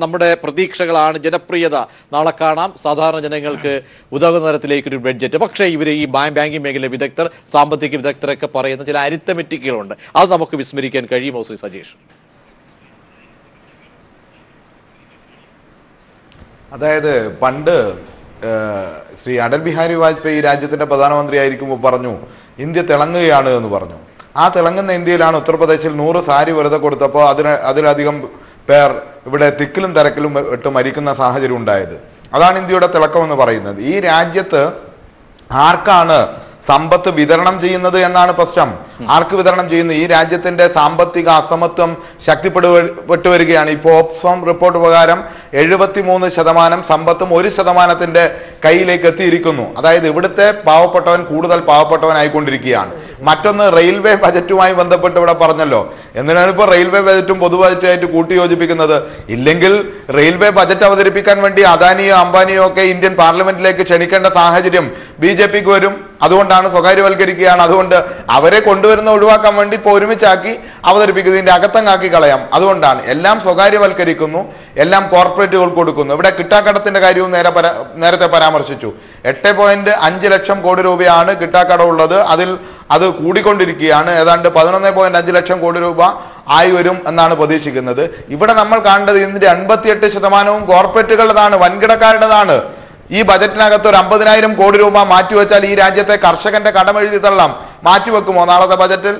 നമ്മുടെ പ്രതീക്ഷകളാണ്, ജനപ്രിയത നാളെ കാണാം, സാധാരണ ജനങ്ങൾക്ക് ഉതകുന്ന തരത്തിലേക്കൊരു ബഡ്ജറ്റ്. പക്ഷേ ഇവർ ഈ ബാങ്കിങ് മേഖല വിദഗ്ധർ, സാമ്പത്തിക വിദഗ്ധരൊക്കെ പറയുന്ന ചില അരിത്തമെറ്റിക്കുകളുണ്ട്. അത് നമുക്ക് വിസ്മരിക്കാൻ കഴിയുമോ ശ്രീ സജീഷ്? അതായത് പണ്ട് ശ്രീ അടൽ ബിഹാരി വാജ്പേയി രാജ്യത്തിന്റെ പ്രധാനമന്ത്രി ആയിരിക്കുമ്പോൾ പറഞ്ഞു ഇന്ത്യ തിളങ്ങുകയാണ് എന്ന് പറഞ്ഞു. ആ തിളങ്ങുന്ന ഇന്ത്യയിലാണ് ഉത്തർപ്രദേശിൽ 100 സാരി വെറുതെ കൊടുത്തപ്പോൾ അതിലധികം പേർ ഇവിടെ തിക്കിലും തിരക്കിലും ഇട്ട് മരിക്കുന്ന സാഹചര്യം ഉണ്ടായത്. അതാണ് ഇന്ത്യയുടെ തിളക്കം എന്ന് പറയുന്നത്. ഈ രാജ്യത്ത് ആർക്കാണ് സമ്പത്ത് വിതരണം ചെയ്യുന്നത് എന്നാണ് പ്രശ്നം. ആർക്ക് വിതരണം ചെയ്യുന്നു? ഈ രാജ്യത്തിന്റെ സാമ്പത്തിക അസമത്വം ശക്തിപ്പെട്ടു വരികയാണ്. ഇപ്പോൾ ഓക്സ്ഫാം റിപ്പോർട്ട് പ്രകാരം 73% സമ്പത്തും 1% കയ്യിലേക്ക് എത്തിയിരിക്കുന്നു. അതായത് ഇവിടുത്തെ പാവപ്പെട്ടവൻ കൂടുതൽ പാവപ്പെട്ടവനായിക്കൊണ്ടിരിക്കുകയാണ്. മറ്റൊന്ന്, റെയിൽവേ ബജറ്റുമായി ബന്ധപ്പെട്ട് ഇവിടെ പറഞ്ഞല്ലോ. എന്തിനാണ് ഇപ്പോൾ റെയിൽവേ ബജറ്റും പൊതു ബജറ്റുമായിട്ട് കൂട്ടിയോജിപ്പിക്കുന്നത്? ഇല്ലെങ്കിൽ റെയിൽവേ ബജറ്റ് അവതരിപ്പിക്കാൻ വേണ്ടി അദാനിയോ അംബാനിയോ ഒക്കെ ഇന്ത്യൻ പാർലമെന്റിലേക്ക് ക്ഷണിക്കേണ്ട സാഹചര്യം BJPക്ക് വരും. അതുകൊണ്ടാണ് സ്വകാര്യവൽക്കരിക്കുകയാണ്. അതുകൊണ്ട് അവരെ കൊണ്ടുവരുന്ന ഒഴിവാക്കാൻ വേണ്ടി ഇപ്പോൾ ഒരുമിച്ചാക്കി അവതരിപ്പിക്കുന്നതിന്റെ അകത്തങ്ങാക്കി കളയാം. അതുകൊണ്ടാണ് എല്ലാം സ്വകാര്യവൽക്കരിക്കുന്നു, എല്ലാം കോർപ്പറേറ്റുകൾ കൊടുക്കുന്നു. ഇവിടെ കിട്ടാക്കടത്തിന്റെ കാര്യവും നേരത്തെ പരാമർശിച്ചു. 8.5 ലക്ഷം കോടി രൂപയാണ് കിട്ടാക്കട ഉള്ളത്. അത് കൂടിക്കൊണ്ടിരിക്കുകയാണ്. ഏതാണ്ട് 11.5 ലക്ഷം കോടി രൂപ ആയി വരും എന്നാണ് പ്രതീക്ഷിക്കുന്നത്. ഇവിടെ നമ്മൾ കാണേണ്ടത് ഇതിന്റെ 58% കോർപ്പറേറ്റുകളുടേതാണ്, വൻകിടക്കാരുടേതാണ്. ഈ ബജറ്റിനകത്ത് ഒരു 50,000 കോടി രൂപ മാറ്റിവെച്ചാൽ ഈ രാജ്യത്തെ കർഷകന്റെ കടമെഴുതി തള്ളാം. മാറ്റിവെക്കുമോ നാളത്തെ ബജറ്റിൽ?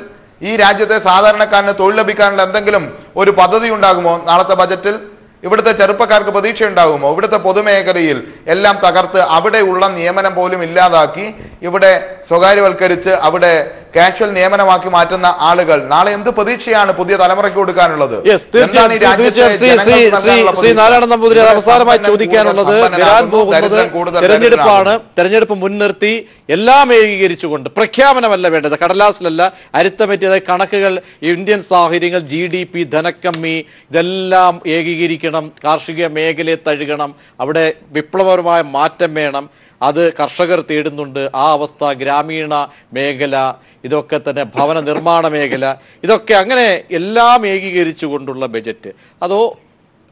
ഈ രാജ്യത്തെ സാധാരണക്കാരന് തൊഴിൽ ലഭിക്കാനുള്ള എന്തെങ്കിലും ഒരു പദ്ധതി ഉണ്ടാകുമോ നാളത്തെ ബജറ്റിൽ? ഇവിടുത്തെ ചെറുപ്പക്കാർക്ക് പ്രതീക്ഷ ഉണ്ടാകുമോ? ഇവിടുത്തെ പൊതുമേഖലയിൽ എല്ലാം തകർത്ത് അവിടെയുള്ള നിയമനം പോലും ഇല്ലാതാക്കി ഇവിടെ സ്വകാര്യവൽക്കരിച്ച് അവിടെ കാഷ്വൽ നിയമനമാക്കി മാറ്റുന്ന ആളുകൾ നാളെ എന്ത് പ്രതീക്ഷയാണ് പുതിയ തലമുറയ്ക്ക് കൊടുക്കാനുള്ളത്? ശ്രീ നാരായണൻ നമ്പൂതിരി, അവസാനമായി ചോദിക്കാനുള്ളത്, വരാൻ പോകുന്നത് തെരഞ്ഞെടുപ്പാണ്. തെരഞ്ഞെടുപ്പ് മുൻനിർത്തി എല്ലാം ഏകീകരിച്ചുകൊണ്ട്, പ്രഖ്യാപനമല്ല വേണ്ടത്, കടലാസിലല്ല, അരിത്തമെറ്റിയ കണക്കുകൾ, ഇന്ത്യൻ സാഹചര്യങ്ങൾ, GDP, ധനക്കമ്മി, ഇതെല്ലാം ഏകീകരിക്കണം. കാർഷിക മേഖലയെ തഴുകണം. അവിടെ വിപ്ലവപരമായ മാറ്റം വേണം. അത് കർഷകർ തേടുന്നുണ്ട്. ആ അവസ്ഥ ഗ്രാമീണ മേഖല, ഇതൊക്കെ തന്നെ ഭവന നിർമ്മാണ മേഖല, ഇതൊക്കെ അങ്ങനെ എല്ലാം ഏകീകരിച്ചുകൊണ്ടുള്ള ബജറ്റ്,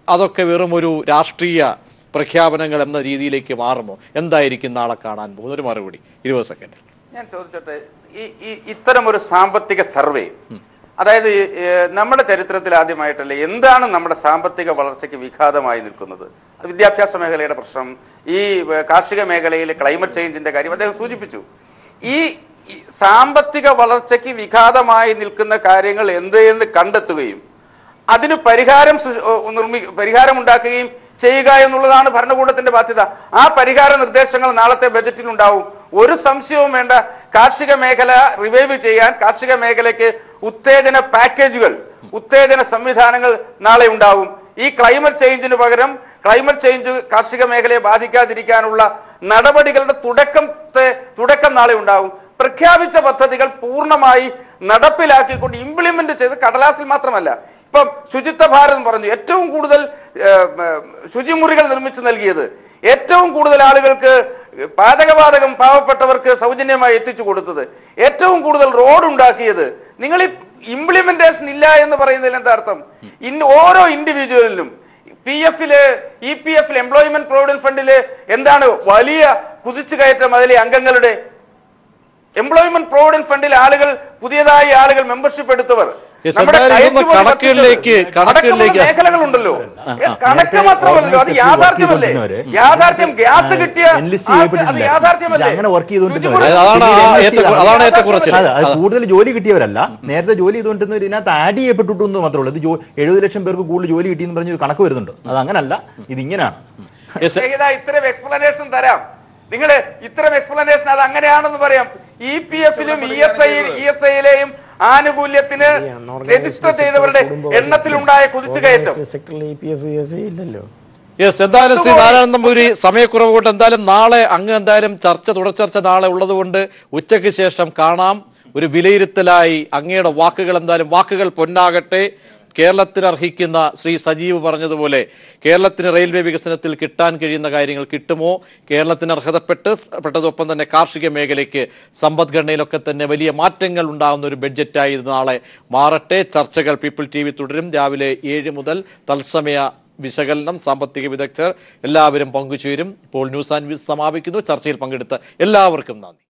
അതൊക്കെ വെറും ഒരു രാഷ്ട്രീയ പ്രഖ്യാപനങ്ങൾ എന്ന രീതിയിലേക്ക് മാറുമോ? എന്തായിരിക്കും നാളെ കാണാൻ പോകുന്ന ഒരു മറുപടി? 20 സെക്കൻഡ് ഞാൻ ചോദിച്ചോട്ടെ. ഇത്തരമൊരു സാമ്പത്തിക സർവേ, അതായത് നമ്മുടെ ചരിത്രത്തിൽ ആദ്യമായിട്ടല്ലേ എന്താണ് നമ്മുടെ സാമ്പത്തിക വളർച്ചയ്ക്ക് വിഘാതമായി നിൽക്കുന്നത്? വിദ്യാഭ്യാസ മേഖലയുടെ പ്രശ്നം, ഈ കാർഷിക മേഖലയിലെ ക്ലൈമറ്റ് ചേഞ്ചിന്റെ കാര്യം അദ്ദേഹം സൂചിപ്പിച്ചു. ഈ സാമ്പത്തിക വളർച്ചയ്ക്ക് വിഘാതമായി നിൽക്കുന്ന കാര്യങ്ങൾ എന്തെന്ന് കണ്ടെത്തുകയും അതിന് പരിഹാരമുണ്ടാക്കുകയും ചെയ്യുക എന്നുള്ളതാണ് ഭരണകൂടത്തിന്റെ ബാധ്യത. ആ പരിഹാര നിർദ്ദേശങ്ങൾ നാളത്തെ ബജറ്റിൽ ഉണ്ടാവും. ഒരു സംശയവും വേണ്ട. കാർഷിക മേഖല റിവൈവ് ചെയ്യാൻ, കാർഷിക മേഖലയ്ക്ക് ഉത്തേജന പാക്കേജുകൾ, ഉത്തേജന സംവിധാനങ്ങൾ നാളെ ഉണ്ടാവും. ഈ ക്ലൈമറ്റ് ചേഞ്ചിന് പകരം ക്ലൈമറ്റ് ചേഞ്ച് കാർഷിക മേഖലയെ ബാധിക്കാതിരിക്കാനുള്ള നടപടികളുടെ തുടക്കം നാളെ ഉണ്ടാവും. പ്രഖ്യാപിച്ച പദ്ധതികൾ പൂർണ്ണമായി നടപ്പിലാക്കിക്കൊണ്ട് ഇംപ്ലിമെന്റ് ചെയ്ത്, കടലാസിൽ മാത്രമല്ല. ഇപ്പം ശുചിത്വ ഭാരതം പറഞ്ഞു, ഏറ്റവും കൂടുതൽ ശുചിമുറികൾ നിർമ്മിച്ചു നൽകിയത്, ഏറ്റവും കൂടുതൽ ആളുകൾക്ക് പാചകവാതകം പാവപ്പെട്ടവർക്ക് സൗജന്യമായി എത്തിച്ചു കൊടുത്തത്, ഏറ്റവും കൂടുതൽ റോഡ് ഉണ്ടാക്കിയത്. നിങ്ങൾ ഈ ഇംപ്ലിമെന്റേഷൻ ഇല്ല എന്ന് പറയുന്നതിൽ എന്താ അർത്ഥം? ഓരോ ഇൻഡിവിജ്വലിനും PF-ല്, EPF-ല്, എംപ്ലോയ്മെന്റ് പ്രൊവിഡന്റ് ഫണ്ടില് എന്താണ് വലിയ കുതിച്ചുകയറ്റം അതിലെ അംഗങ്ങളുടെ? എംപ്ലോയ്മെന്റ് പ്രൊവിഡന്റ് ഫണ്ടിൽ പുതിയതായി ആളുകൾ മെമ്പർഷിപ്പ് എടുത്തവർ, നമ്മുടെ കണക്കുകളിലേക്ക് മേഖലകളുണ്ടല്ലോ, കണക്ക് മാത്രമല്ലോ, അത് യാഥാർത്ഥ്യമല്ലേ? യാഥാർത്ഥ്യം ഗ്യാസ് കിട്ടിയ യാഥാർത്ഥ്യമല്ലേ? അതാണ് ഏറ്റക്കുറച്ചിൽ. അത് കൂടുതൽ ജോലി കിട്ടിയവരല്ല, നേരത്തെ ജോലി ചെയ്തുകൊണ്ടിരുന്നവർ ഇതിനകത്ത് ആഡ് ചെയ്യപ്പെട്ടിട്ടു എന്ന് മാത്രമേ ഉള്ളൂ. ഇത് 70 ലക്ഷം പേർക്ക് കൂടുതൽ ജോലി കിട്ടിയെന്ന് പറഞ്ഞൊരു കണക്ക് വരുന്നുണ്ട്. അത് അങ്ങനല്ല, ഇതിങ്ങനെയാണ്. ഇത്തരം എക്സ്പ്ലനേഷൻ തരാം, നിങ്ങൾ ഇത്തരം എക്സ്പ്ലനേഷൻ അത് അങ്ങനെയാണെന്ന് പറയാം. EPF-ലും ESI-യിലെയും ആനുകൂല്യത്തിന് രജിസ്റ്റർ ചെയ്തവരുടെ എണ്ണത്തിലുണ്ടായ കുതിച്ചുകയറ്റം. എന്തായാലും ശ്രീ നാരായണൻ നമ്പൂതിരി, സമയക്കുറവ് കൊണ്ട് എന്തായാലും നാളെ അങ്ങ് എന്തായാലും തുടർച്ചർച്ച നാളെ ഉള്ളതുകൊണ്ട് ഉച്ചയ്ക്ക് ശേഷം കാണാം. ഒരു വിലയിരുത്തലായി അങ്ങയുടെ വാക്കുകൾ, എന്തായാലും വാക്കുകൾ പൊന്നാകട്ടെ. കേരളത്തിന് അർഹിക്കുന്ന ശ്രീ സജീവ് പറഞ്ഞതുപോലെ കേരളത്തിന് റെയിൽവേ വികസനത്തിൽ കിട്ടാൻ കഴിയുന്ന കാര്യങ്ങൾ കിട്ടുമോ? കേരളത്തിന് അർഹതപ്പെട്ടതൊപ്പം തന്നെ കാർഷിക മേഖലയ്ക്ക് സമ്പദ്ഘടനയിലൊക്കെ തന്നെ വലിയ മാറ്റങ്ങൾ ഉണ്ടാകുന്ന ഒരു ബഡ്ജറ്റായി ഇത് നാളെ മാറട്ടെ. ചർച്ചകൾ പീപ്പിൾ TV തുടരും. രാവിലെ 7 മുതൽ തത്സമയ വിശകലനം, സാമ്പത്തിക വിദഗ്ധർ എല്ലാവരും പങ്കുചേരും. ഇപ്പോൾ ന്യൂസ് ആൻഡ് വ്യൂസ് സമാപിക്കുന്നു. ചർച്ചയിൽ പങ്കെടുത്ത എല്ലാവർക്കും നന്ദി.